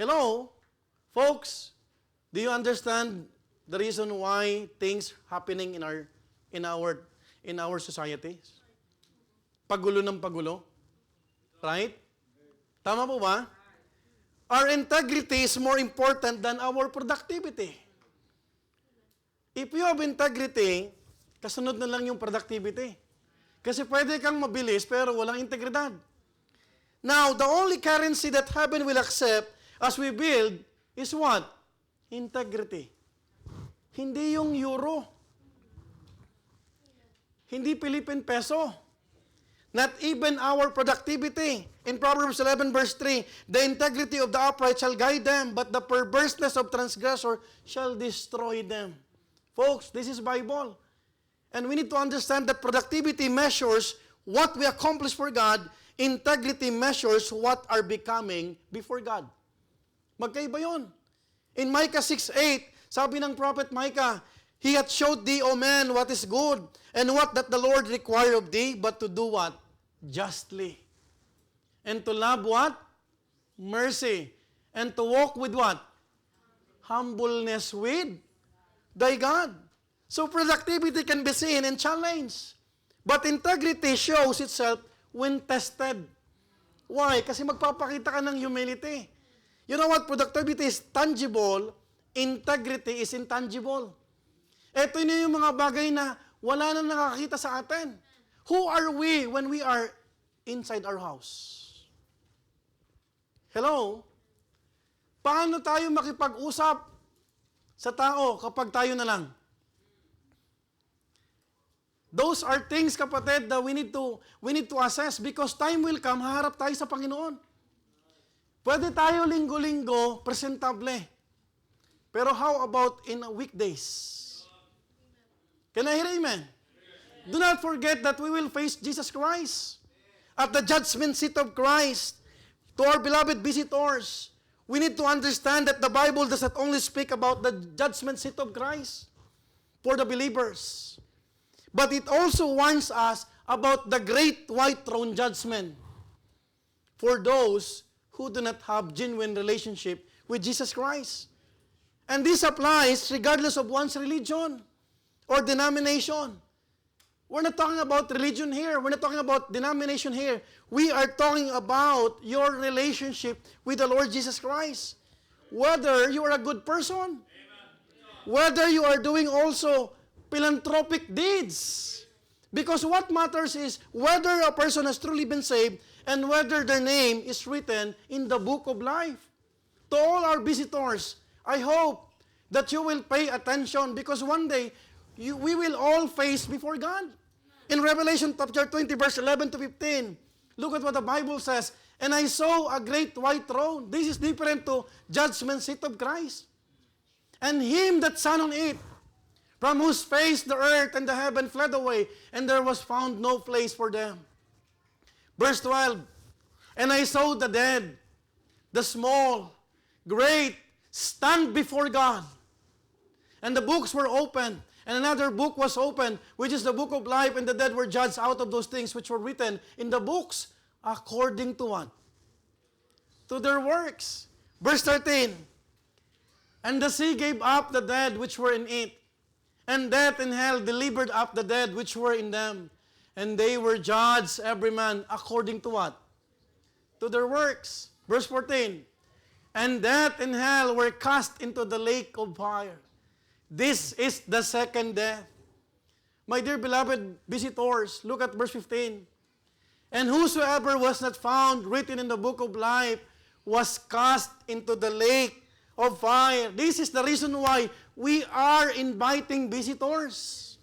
Hello? Folks, do you understand the reason why things happening in our society? Pagulo ng pagulo. Right? Tama po ba? Our integrity is more important than our productivity. If you have integrity, kasunod na lang yung productivity. Kasi pwede kang mabilis pero walang integridad. Now, the only currency that heaven will accept as we build is what? Integrity. Hindi yung euro. Hindi Philippine peso. Not even our productivity. In Proverbs 11 verse 3, the integrity of the upright shall guide them, but the perverseness of transgressor shall destroy them. Folks, this is Bible. And we need to understand that productivity measures what we accomplish for God. Integrity measures what are becoming before God. Magkaiba yun. In Micah 6:8, sabi ng prophet Micah, He hath showed thee, O man, what is good, and what that the Lord require of thee, but to do what? Justly. And to love what? Mercy. And to walk with what? Humbleness with thy God. So productivity can be seen and challenged. But integrity shows itself when tested. Why? Kasi magpapakita ka ng humility. You know what? Productivity is tangible, integrity is intangible. Ito na yung mga bagay na wala na nakakita sa atin. Who are we when we are inside our house? Hello? Paano tayo makipag-usap sa tao kapag tayo na lang? Those are things, kapatid, that we need to assess because time will come, haharap tayo sa Panginoon. Pwede tayo linggo-linggo, presentable. Pero how about in weekdays? Can I hear amen? Do not forget that we will face Jesus Christ at the judgment seat of Christ. To our beloved visitors, we need to understand that the Bible does not only speak about the judgment seat of Christ for the believers, but it also warns us about the great white throne judgment for those who do not have genuine relationship with Jesus Christ. And this applies regardless of one's religion or denomination. We're not talking about religion here. We're not talking about denomination here. We are talking about your relationship with the Lord Jesus Christ. Whether you are a good person, whether you are doing also philanthropic deeds. Because what matters is whether a person has truly been saved and whether their name is written in the book of life. To all our visitors, I hope that you will pay attention because one day we will all face before God. In Revelation chapter 20, verse 11 to 15, look at what the Bible says. And I saw a great white throne. This is different to judgment seat of Christ. And him that sat on it, from whose face the earth and the heaven fled away, and there was found no place for them. Verse 12, and I saw the dead, the small, great, stand before God. And the books were opened, and another book was opened, which is the book of life, and the dead were judged out of those things which were written in the books, according to what? To their works. Verse 13, and the sea gave up the dead which were in it, and death and hell delivered up the dead which were in them, and they were judged every man according to what? To their works. Verse 14, and death and hell were cast into the lake of fire. This is the second death. My dear beloved visitors, look at verse 15. And whosoever was not found written in the book of life was cast into the lake of fire. This is the reason why we are inviting visitors.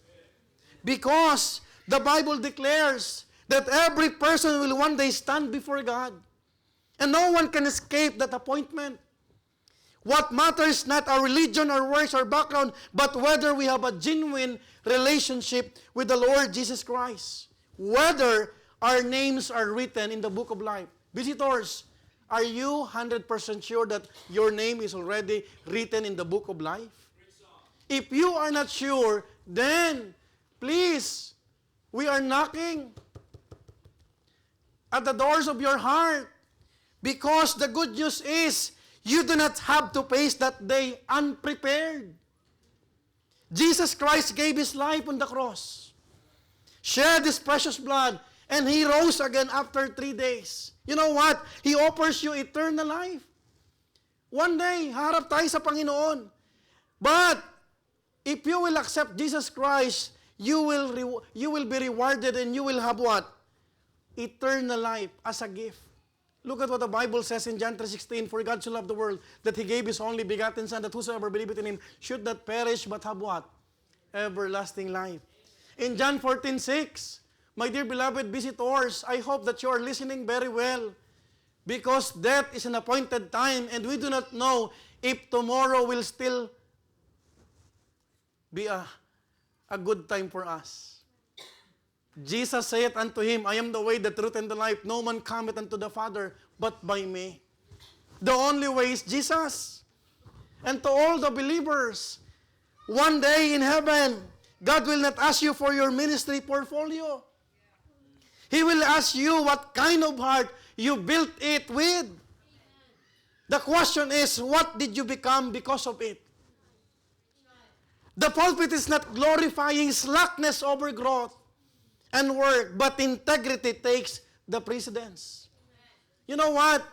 Because the Bible declares that every person will one day stand before God. And no one can escape that appointment. What matters not our religion, our works, our background, but whether we have a genuine relationship with the Lord Jesus Christ. Whether our names are written in the book of life. Visitors, are you 100% sure that your name is already written in the book of life? If you are not sure, then please, we are knocking at the doors of your heart. Because the good news is, you do not have to face that day unprepared. Jesus Christ gave His life on the cross, shed His precious blood, and He rose again after 3 days. You know what? He offers you eternal life. One day, harap tayo sa Panginoon. But, if you will accept Jesus Christ, you will be rewarded and you will have what? Eternal life as a gift. Look at what the Bible says in John 3:16, for God so loved the world that He gave His only begotten Son, that whosoever believeth in Him should not perish but have what? Everlasting life. In John 14:6, my dear beloved visitors, I hope that you are listening very well. Because death is an appointed time and we do not know if tomorrow will still be a good time for us. Jesus saith unto him, I am the way, the truth, and the life. No man cometh unto the Father but by me. The only way is Jesus. And to all the believers, one day in heaven, God will not ask you for your ministry portfolio. He will ask you what kind of heart you built it with. The question is, what did you become because of it? The pulpit is not glorifying slackness over growth and work, but integrity takes the precedence. You know what?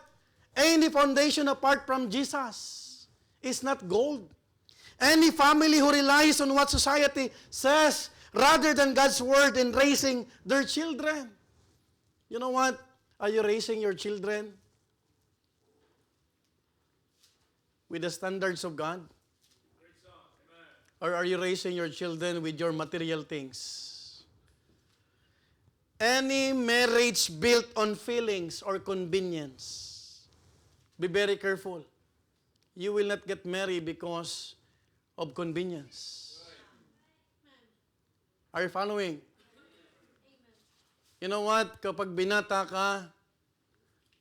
Any foundation apart from Jesus is not gold. Any family who relies on what society says rather than God's word in raising their children. You know what? Are you raising your children with the standards of God? Or are you raising your children with your material things? Any marriage built on feelings or convenience, be very careful. You will not get married because of convenience. Are you following? You know what? Kapag binata ka,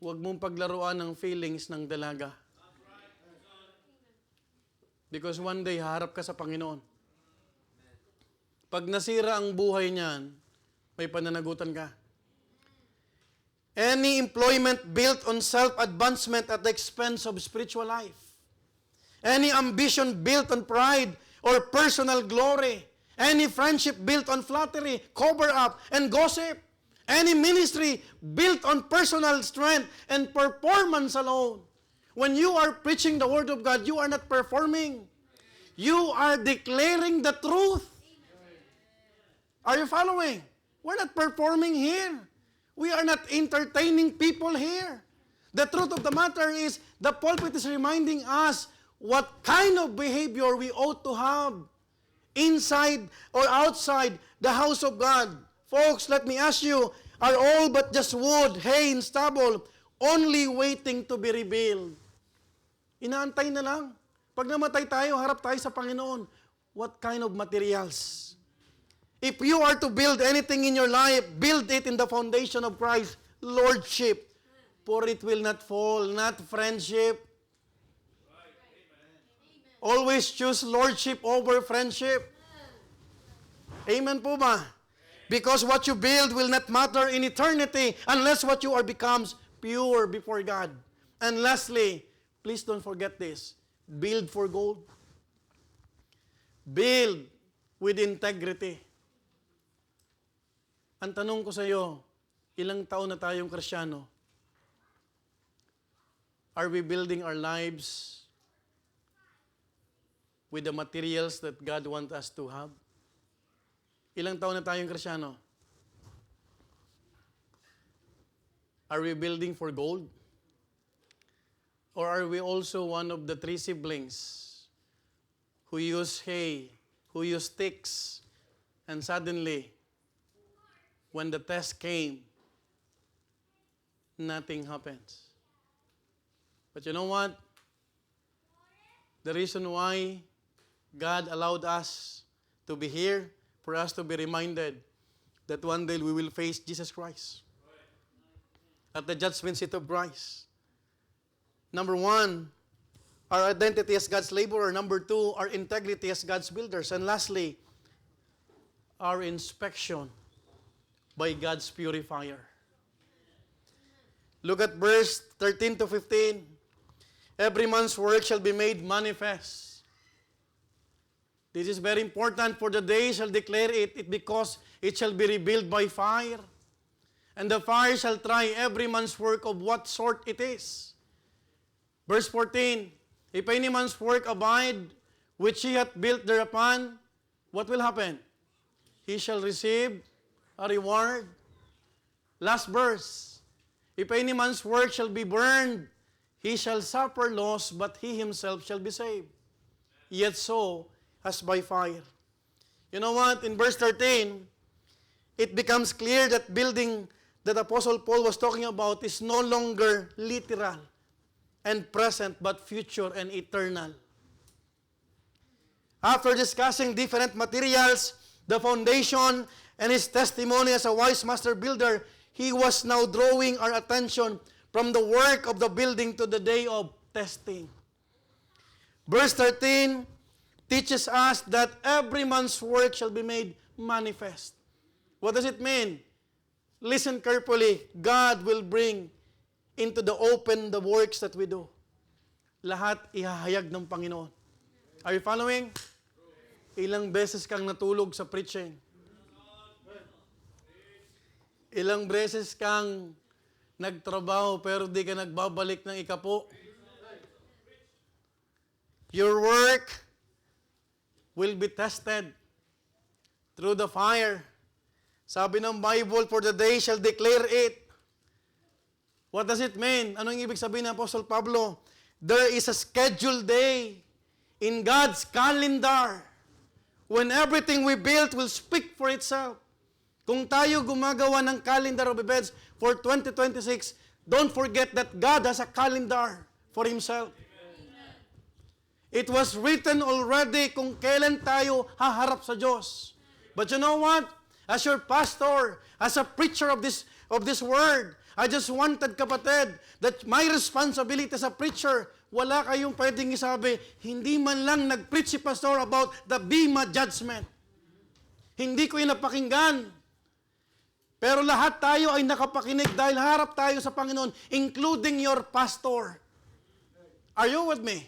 huwag mong paglaruan ng feelings ng dalaga. Because one day, harap ka sa Panginoon. Pag nasira ang buhay niyan, may pananagutan ka. Any employment built on self-advancement at the expense of spiritual life. Any ambition built on pride or personal glory. Any friendship built on flattery, cover-up, and gossip. Any ministry built on personal strength and performance alone. When you are preaching the Word of God, you are not performing. You are declaring the truth. Are you following? We're not performing here. We are not entertaining people here. The truth of the matter is, the pulpit is reminding us what kind of behavior we ought to have inside or outside the house of God. Folks, let me ask you, are all but just wood, hay, and stubble only waiting to be revealed? Inaantay na lang. Pag namatay tayo, harap tayo sa Panginoon. What kind of materials? If you are to build anything in your life, build it in the foundation of Christ's Lordship. For it will not fall, not friendship. Always choose Lordship over friendship. Amen po ba? Because what you build will not matter in eternity unless what you are becomes pure before God. And lastly, please don't forget this. Build for gold. Build with integrity. Ang tanong ko sa iyo, ilang taon na tayong Kristiyano? Are we building our lives with the materials that God wants us to have? Ilang taon na tayong Kristiyano? Are we building for gold? Or are we also one of the three siblings who use hay, who use sticks, and suddenly, when the test came, nothing happens? But you know what? The reason why God allowed us to be here, for us to be reminded that one day we will face Jesus Christ at the judgment seat of Christ. Number one, our identity as God's laborer. Number two, our integrity as God's builders. And lastly, our inspection by God's purifier. Look at verse 13 to 15. Every man's work shall be made manifest. This is very important, for the day shall declare it because it shall be revealed by fire. And the fire shall try every man's work of what sort it is. Verse 14, if any man's work abide, which he hath built thereupon, what will happen? He shall receive a reward. Last verse, if any man's work shall be burned, he shall suffer loss, but he himself shall be saved. Yet so as by fire. You know what? In verse 13, it becomes clear that building that Apostle Paul was talking about is no longer literal and present, but future and eternal. After discussing different materials, the foundation, and his testimony as a wise master builder, he was now drawing our attention from the work of the building to the day of testing. Verse 13 teaches us that every man's work shall be made manifest. What does it mean? Listen carefully. God will bring into the open the works that we do. Lahat ihahayag ng Panginoon. Are you following? Ilang beses kang natulog sa preaching. Ilang beses kang nagtrabaho pero di ka nagbabalik ng ikapo. Your work will be tested through the fire. Sabi ng Bible, for the day shall declare it. What does it mean? Anong ibig sabihin ng Apostle Pablo? There is a scheduled day in God's calendar when everything we built will speak for itself. Kung tayo gumagawa ng calendar of events for 2026, don't forget that God has a calendar for Himself. Amen. It was written already kung kailan tayo haharap sa Diyos. But you know what? As your pastor, as a preacher of this word, I just wanted, kapatid, that my responsibility as a preacher, wala kayong pwedeng isabi, hindi man lang nag-preach si pastor about the Bema judgment. Hindi ko yung napakinggan. Pero lahat tayo ay nakapakinig dahil harap tayo sa Panginoon, including your pastor. Are you with me?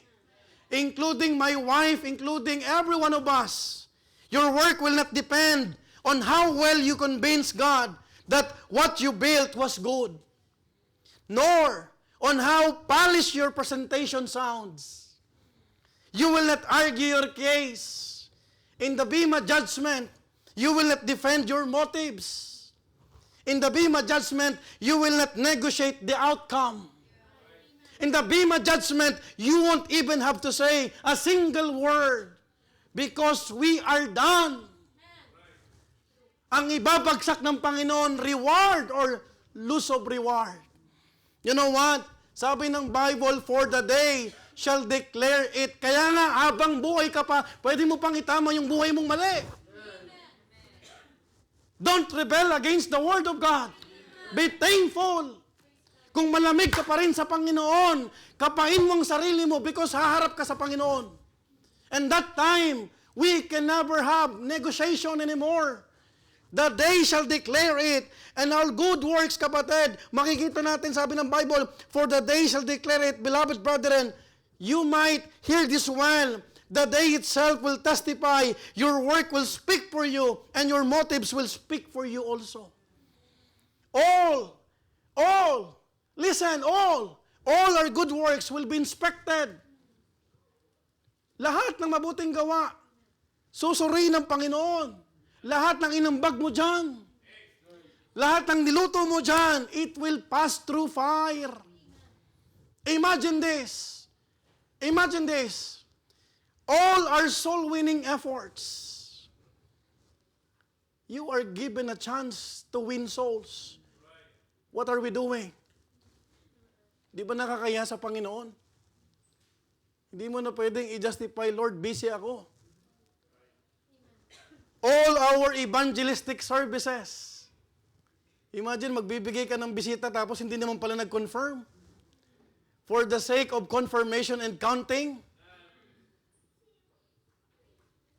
including my wife, including every one of us. Your work will not depend on how well you convince God that what you built was good, nor on how polished your presentation sounds. You will not argue your case. In the Bema judgment, you will not defend your motives. In the Bema judgment, you will not negotiate the outcome. In the Bema judgment, you won't even have to say a single word because we are done. Ang ibabagsak ng Panginoon, reward or loss of reward. You know what? Sabi ng Bible, for the day shall declare it. Kaya nga, habang buhay ka pa, pwede mo pang itama yung buhay mong mali. Don't rebel against the Word of God. Be thankful. Kung malamig ka pa rin sa Panginoon, kapain mo ang sarili mo because haharap ka sa Panginoon. And that time, we can never have negotiation anymore. The day shall declare it, and all good works, kapatid, makikita natin, sabi ng Bible, for the day shall declare it, beloved brethren, you might hear this well. The day itself will testify, your work will speak for you, and your motives will speak for you also. All our good works will be inspected. Lahat ng mabuting gawa, susuriin ng Panginoon. Lahat ng inambag mo dyan, lahat ng niluto mo dyan, it will pass through fire. Imagine this. Imagine this. All our soul-winning efforts, you are given a chance to win souls. What are we doing? Di ba nakakaya sa Panginoon? Hindi mo na pwedeng i-justify, Lord, busy ako. All our evangelistic services. Imagine, magbibigay ka ng bisita tapos hindi naman pala nag-confirm. For the sake of confirmation and counting.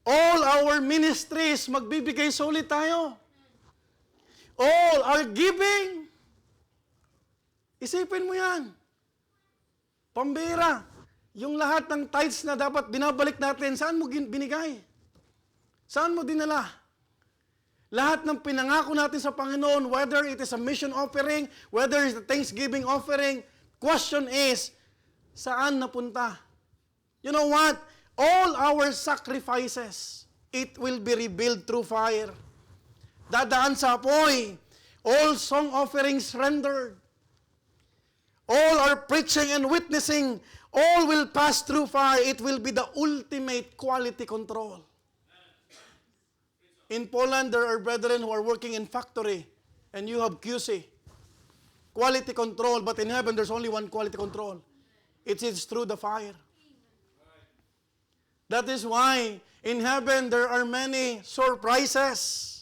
All our ministries, magbibigay solid tayo. All our giving. Isipin mo yan. Pambira. Yung lahat ng tithes na dapat binabalik natin, saan mo binigay? Saan mo dinala? Lahat ng pinangako natin sa Panginoon, whether it is a mission offering, whether it is a Thanksgiving offering, question is, saan napunta? You know what? All our sacrifices, it will be rebuilt through fire. Dadaan sa apoy. All song offerings rendered. All our preaching and witnessing, all will pass through fire. It will be the ultimate quality control. In Poland, there are brethren who are working in factory, and you have QC, quality control, but in heaven, there's only one quality control. It is through the fire. That is why, in heaven, there are many surprises.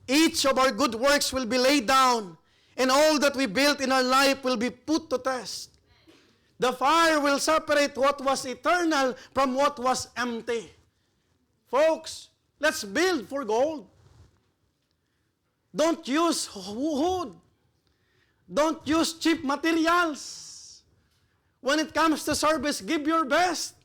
Each of our good works will be laid down, and all that we built in our life will be put to test. The fire will separate what was eternal from what was empty. Folks, let's build for gold. Don't use wood. Don't use cheap materials. When it comes to service, give your best.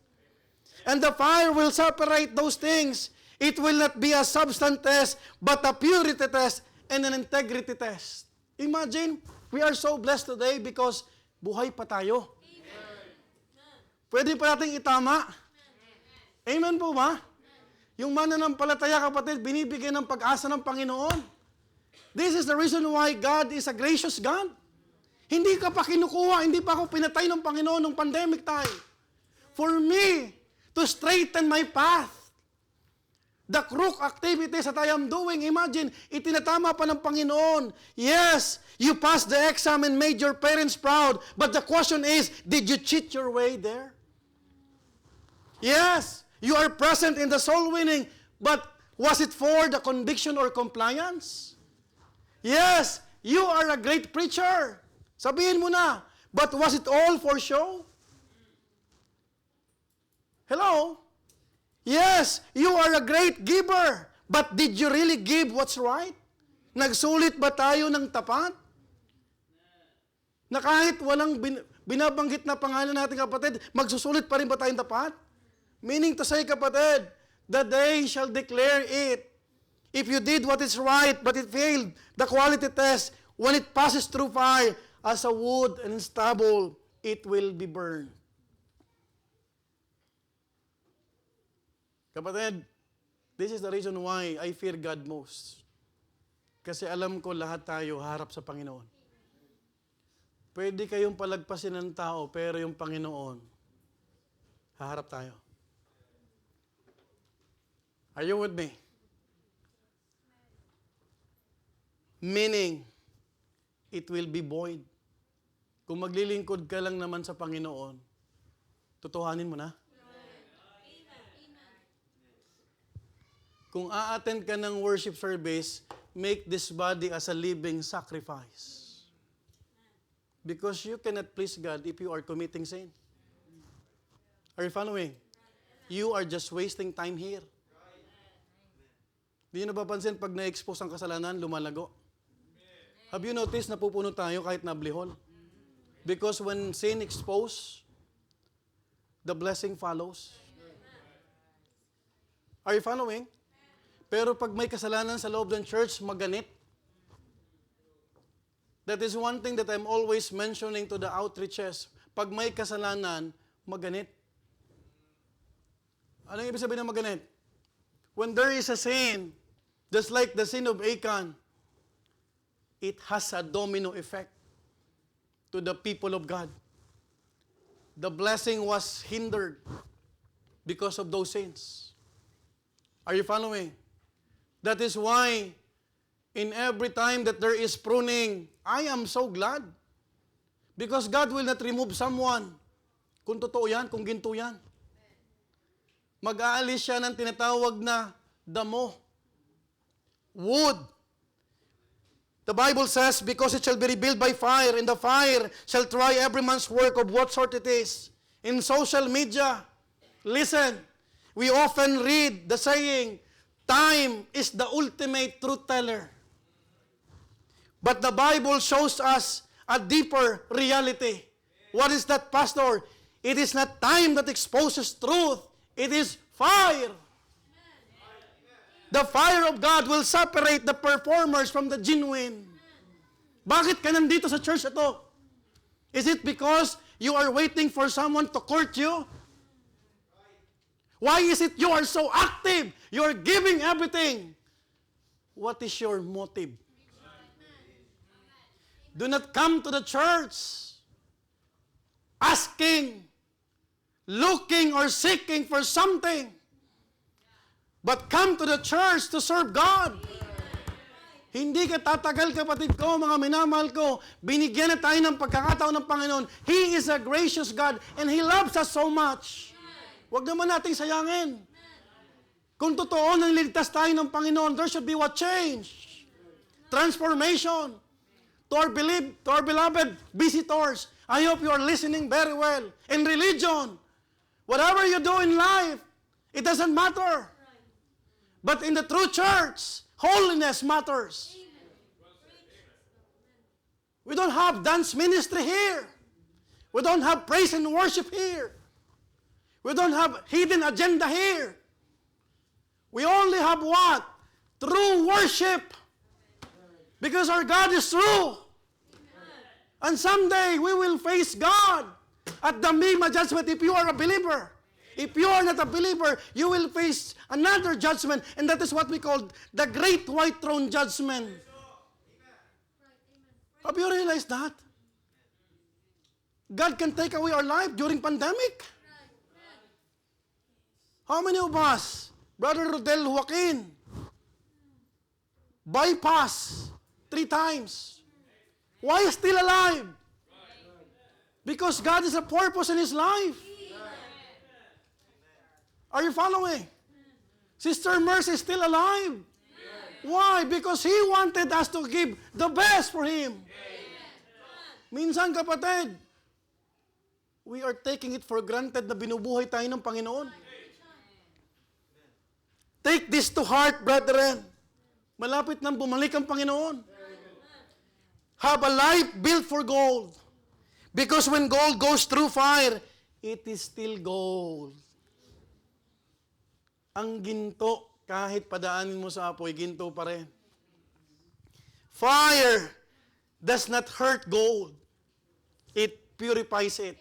And the fire will separate those things. It will not be a substance test, but a purity test and an integrity test. Imagine, we are so blessed today because buhay pa tayo. Pwede pa nating itama. Amen po ba? Yung mananampalataya, kapatid, binibigyan ng pag-asa ng Panginoon. This is the reason why God is a gracious God. Hindi ka pa kinukuha, hindi pa ako pinatay ng Panginoon nung pandemic time. For me, to straighten my path. The crook activities that I am doing, imagine, itinatama pa ng Panginoon. Yes, you passed the exam and made your parents proud. But the question is, did you cheat your way there? Yes, you are present in the soul winning, but was it for the conviction or compliance? Yes, you are a great preacher. Sabihin mo na, but was it all for show? Hello? Yes, you are a great giver, but did you really give what's right? Nagsulit ba tayo ng tapat? Na kahit walang binabanggit na pangalan natin, kapatid, magsusulit pa rin ba tayong tapat? Meaning to say, kapatid, the day shall declare it. If you did what is right, but it failed the quality test, when it passes through fire, as a wood and stubble, it will be burned. Kapatid, this is the reason why I fear God most. Kasi alam ko lahat tayo harap sa Panginoon. Pwede kayong palagpasin ng tao, pero yung Panginoon, haharap tayo. Are you with me? Meaning, it will be void. Kung maglilingkod ka lang naman sa Panginoon, tutuhanin mo na. Kung a-attend ka ng worship service, make this body as a living sacrifice. Because you cannot please God if you are committing sin. Are you following? You are just wasting time here. Di nyo napapansin pag na-expose ang kasalanan, lumalago? Have you noticed na pupuno tayo kahit nablihol? Because when sin exposed, the blessing follows. Are you following? Pero pag may kasalanan sa loob ng church, maganit. That is one thing that I'm always mentioning to the outreaches. Pag may kasalanan, maganit. Anong ibig sabihin ng maganit? When there is a sin, just like the sin of Achan, it has a domino effect to the people of God. The blessing was hindered because of those sins. Are you following? That is why in every time that there is pruning, I am so glad. Because God will not remove someone. Kung totoo yan, kung ginto yan. Mag-aalis siya ng tinatawag na damo. Wood. The Bible says, because it shall be revealed by fire, and the fire shall try every man's work of what sort it is. In social media, listen, we often read the saying, time is the ultimate truth teller. But the Bible shows us a deeper reality. What is that, Pastor? It is not time that exposes truth. It is fire. The fire of God will separate the performers from the genuine. Bakit ka nandito sa church ito? Is it because you are waiting for someone to court you? Why is it you are so active? You are giving everything. What is your motive? Do not come to the church asking, looking, or seeking for something. But come to the church to serve God. Hindi ka tatagal, kapatid ko, mga minamahal ko. Binigyan na tayo ng pagkakataon ng Panginoon. He is a gracious God and He loves us so much. Huwag naman nating sayangin. Kung totoo nang liligtas tayo ng Panginoon, there should be what change. Transformation. To our beloved visitors, I hope you are listening very well. In religion, whatever you do in life, it doesn't matter. But in the true church, holiness matters. We don't have dance ministry here. We don't have praise and worship here. We don't have hidden agenda here. We only have what? True worship. Because our God is true. And someday we will face God at the Bema judgment if you are a believer. If you are not a believer, you will face another judgment. And that is what we call the Great White Throne Judgment. Have you realized that? God can take away our life during pandemic. How many of us, Brother Rodel Joaquin, bypass 3 times? Why is still alive? Because God is a purpose in his life. Are you following? Sister Mercy is still alive. Why? Because He wanted us to give the best for Him. Minsan, kapatid, we are taking it for granted na binubuhay tayo ng Panginoon. Take this to heart, brethren. Malapit nang bumalik ang Panginoon. Have a life built for gold. Because when gold goes through fire, it is still gold. Ang ginto, kahit padaanin mo sa apoy, ginto pa rin. Fire does not hurt gold. It purifies it.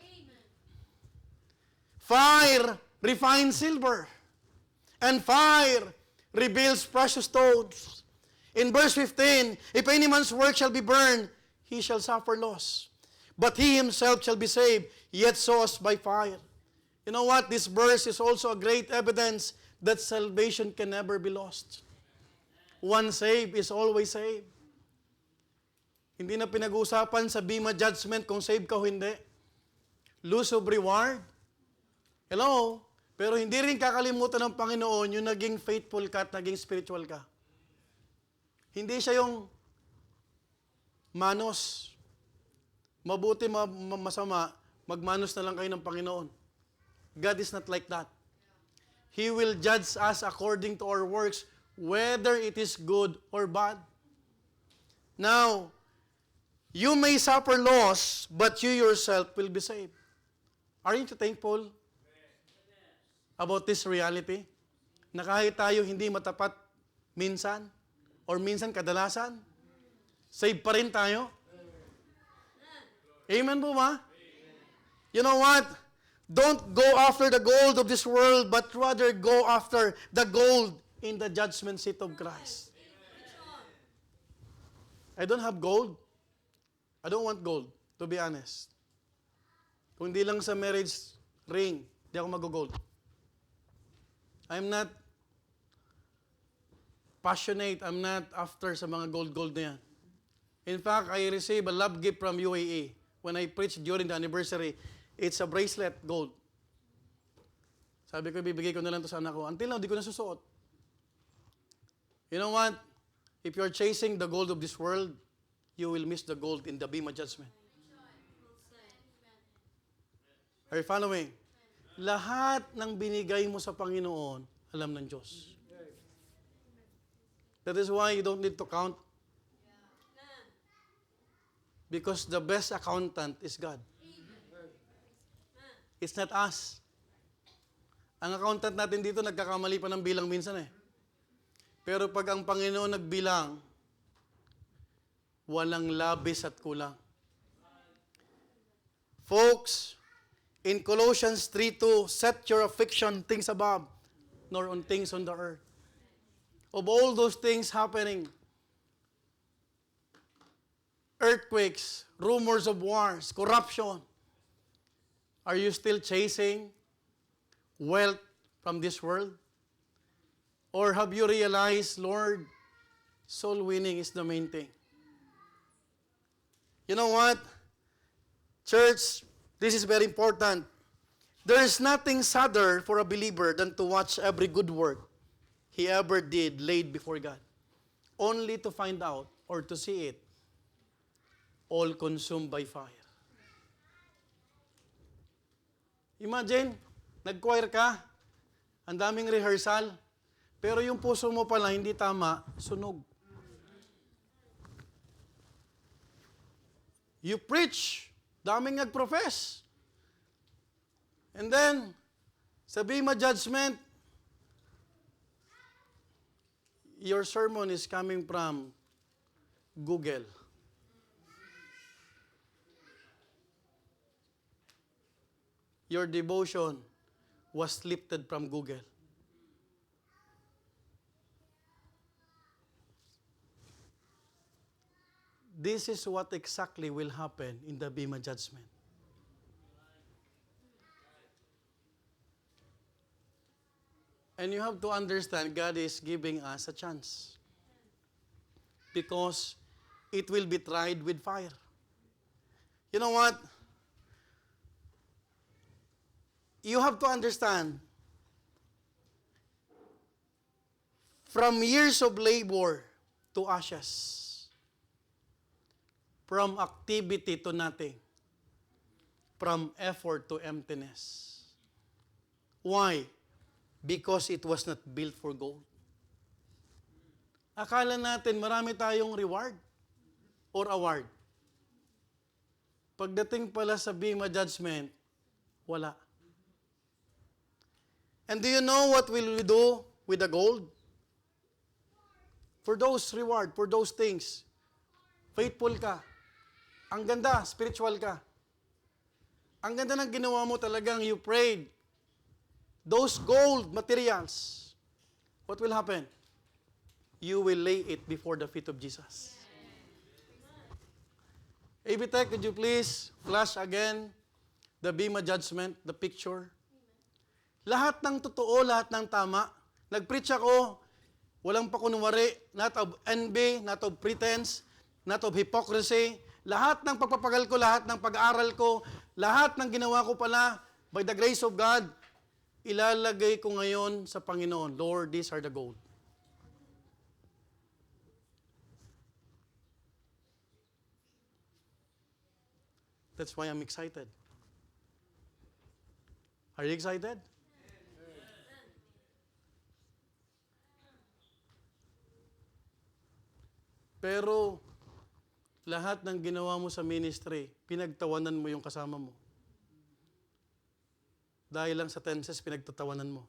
Fire refines silver. And fire reveals precious stones. In verse 15, if any man's work shall be burned, he shall suffer loss. But he himself shall be saved, yet so as by fire. You know what? This verse is also a great evidence that salvation can never be lost. One saved is always saved. Hindi na pinag-uusapan sa Bema Judgment kung saved ka o hindi. Lose of reward. Hello? Pero hindi rin kakalimutan ng Panginoon yung naging faithful ka at naging spiritual ka. Hindi siya yung manos. Mabuti, masama, magmanos na lang kayo ng Panginoon. God is not like that. He will judge us according to our works, whether it is good or bad. Now, you may suffer loss, but you yourself will be saved. Aren't you thankful about this reality? Na kahit tayo hindi matapat minsan, or minsan kadalasan, saved pa rin tayo. Amen po ba? You know what? Don't go after the gold of this world, but rather go after the gold in the judgment seat of Christ. I don't have gold. I don't want gold, to be honest. Kung di lang sa marriage ring, di ako mag-gold. I'm not passionate. I'm not after sa mga gold na yan. In fact, I received a love gift from UAE. When I preached during the anniversary, it's a bracelet, gold. Sabi ko, bibigay ko na lang to sa anak ko. Until now, di ko nasusuot. You know what? If you're chasing the gold of this world, you will miss the gold in the Bema Judgment. Are you following? Lahat ng binigay mo sa Panginoon, alam ng Diyos. That is why you don't need to count. Because the best accountant is God. It's not us. Ang accountant natin dito, nagkakamali pa ng bilang minsan eh. Pero pag ang Panginoon nagbilang, walang labis at kulang. Folks, in Colossians 3:2, set your affection things above, nor on things on the earth. Of all those things happening, earthquakes, rumors of wars, corruption, are you still chasing wealth from this world? Or have you realized, Lord, soul winning is the main thing? You know what? Church, this is very important. There is nothing sadder for a believer than to watch every good work he ever did laid before God, only to find out or to see it all consumed by fire. Imagine, nag-choir ka, ang daming rehearsal, pero yung puso mo pala hindi tama, sunog. You preach, daming nag-profess. And then, sa Bema Judgment, your sermon is coming from Google. Your devotion was lifted from Google. This is what exactly will happen in the Bema Judgment. And you have to understand, God is giving us a chance. Because it will be tried with fire. You know what? You have to understand, from years of labor to ashes, from activity to nothing, from effort to emptiness. Why? Because it was not built for gold. Akala natin marami tayong reward or award. Pagdating pala sa Bema Judgment, wala. And do you know what will we do with the gold? For those reward, for those things, faithful ka. Ang ganda, spiritual ka. Ang ganda ng ginawa mo talagang you prayed. Those gold materials, what will happen? You will lay it before the feet of Jesus. AB Tech, could you please flash again the Bema Judgment, the picture? Lahat ng totoo, lahat ng tama. Nag-preach ako, walang pakunwari, not of envy, not of pretense, not of hypocrisy. Lahat ng pagpapagal ko, lahat ng pag-aaral ko, lahat ng ginawa ko pala, by the grace of God, ilalagay ko ngayon sa Panginoon. Lord, these are the gold. That's why I'm excited. Are you excited? Pero, lahat ng ginawa mo sa ministry, pinagtawanan mo yung kasama mo. Dahil lang sa tenses, pinagtatawanan mo.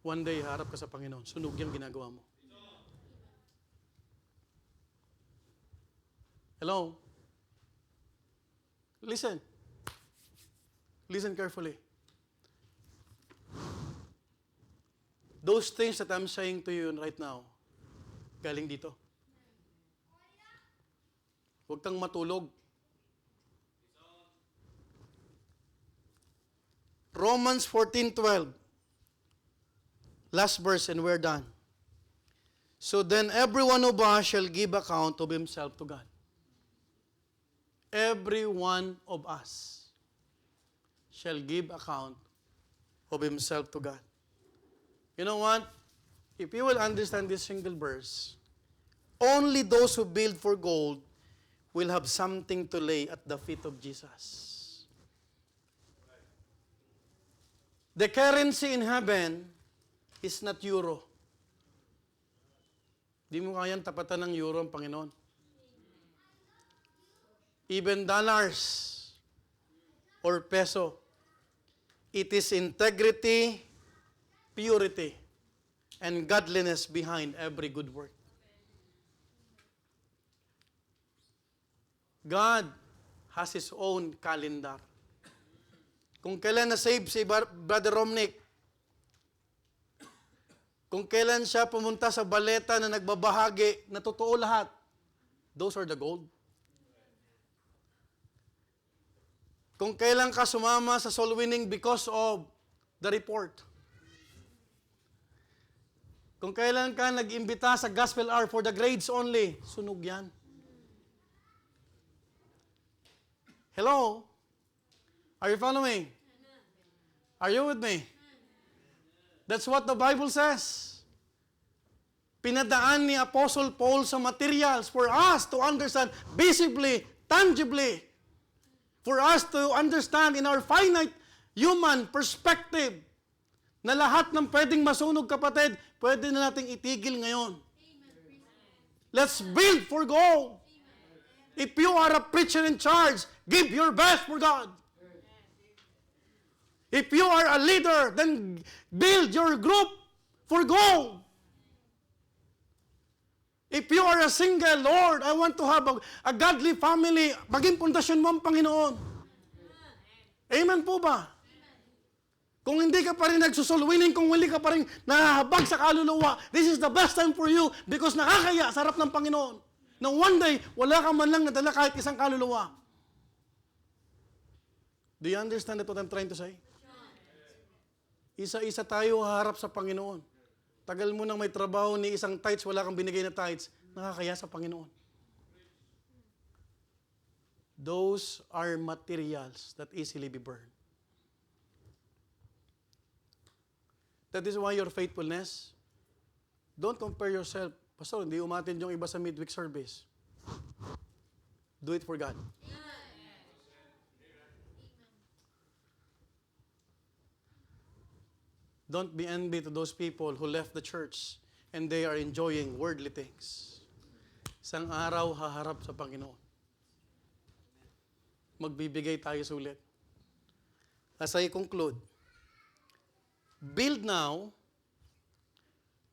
One day, harap ka sa Panginoon. Sunog yung ginagawa mo. Hello? Listen. Listen carefully. Those things that I'm saying to you right now, galing dito. Huwag kang matulog. Romans 14:12. Last verse and we're done. So then every one of us shall give account of himself to God. Every one of us shall give account of himself to God. You know what? If you will understand this single verse, only those who build for gold will have something to lay at the feet of Jesus. The currency in heaven is not euro. Di mo kayang tapatan ng euro ang Panginoon. Even dollars or peso. It is integrity, purity, and godliness behind every good work. God has His own calendar. Kung kailan na-save si Brother Romnick, kung kailan siya pumunta sa baleta na nagbabahagi, na totoo lahat, those are the gold. Kung kailan ka sumama sa soul winning because of the report. Kung kailan ka nag-imbita sa gospel hour for the grades only, sunog yan. Hello? Are you following? Are you with me? That's what the Bible says. Pinadaan ni Apostle Paul sa materials for us to understand visibly, tangibly, for us to understand in our finite human perspective na lahat ng pwedeng masunog, kapatid, pwede na nating itigil ngayon. Let's build for gold. If you are a preacher in charge, give your best for God. If you are a leader, then build your group for gold. If you are a single, Lord, I want to have a godly family, maging pundasyon mo ang Panginoon. Amen po ba? Kung hindi ka pa rin nagsusulwining, kung hindi ka pa rin nahahabag sa kaluluwa, this is the best time for you because nakakaya sa harap ng Panginoon. Na one day, wala ka man lang nadala kahit isang kaluluwa. Do you understand what I'm trying to say? Isa-isa tayo haharap sa Panginoon. Tagal mo nang may trabaho ni isang tithes, wala kang binigay na tithes, nakakaya sa Panginoon. Those are materials that easily be burned. That is why your faithfulness, don't compare yourself. Pastor, hindi umatin yung iba sa midweek service. Do it for God. Don't be envy to those people who left the church and they are enjoying worldly things. Isang araw, haharap sa Panginoon. Magbibigay tayo sulit. As I conclude, Build now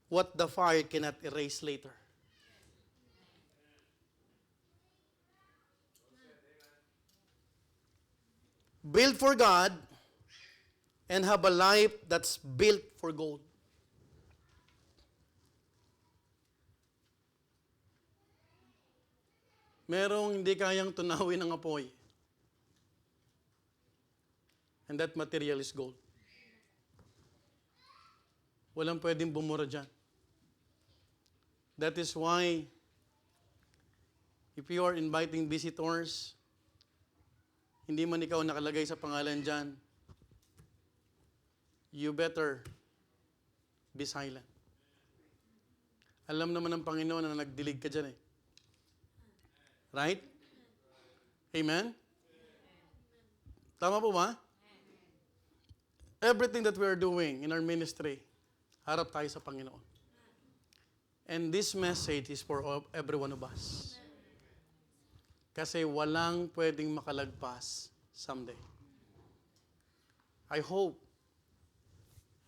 what the fire cannot erase later. Build for God and have a life that's built for gold. Merong hindi kayang tunawin ng apoy. And that material is gold. Walang pwedeng bumura dyan. That is why, if you are inviting visitors, hindi man ikaw nakalagay sa pangalan dyan, you better be silent. Alam naman ng Panginoon na nagdilig ka dyan eh. Right? Amen? Tama po ba? Everything that we are doing in our ministry, harap tayo sa Panginoon. And this message is for every one of us. Kasi walang pwedeng makalagpas someday. I hope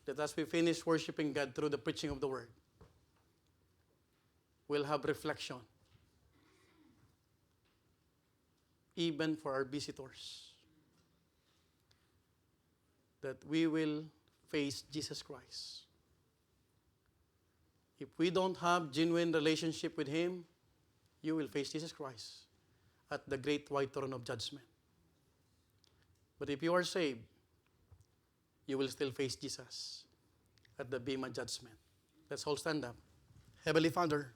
that as we finish worshiping God through the preaching of the Word, we'll have reflection, even for our visitors, that we will face Jesus Christ. If we don't have genuine relationship with Him, you will face Jesus Christ at the great white throne of judgment. But if you are saved, you will still face Jesus at the Bema judgment. Let's all stand up. Heavenly Father,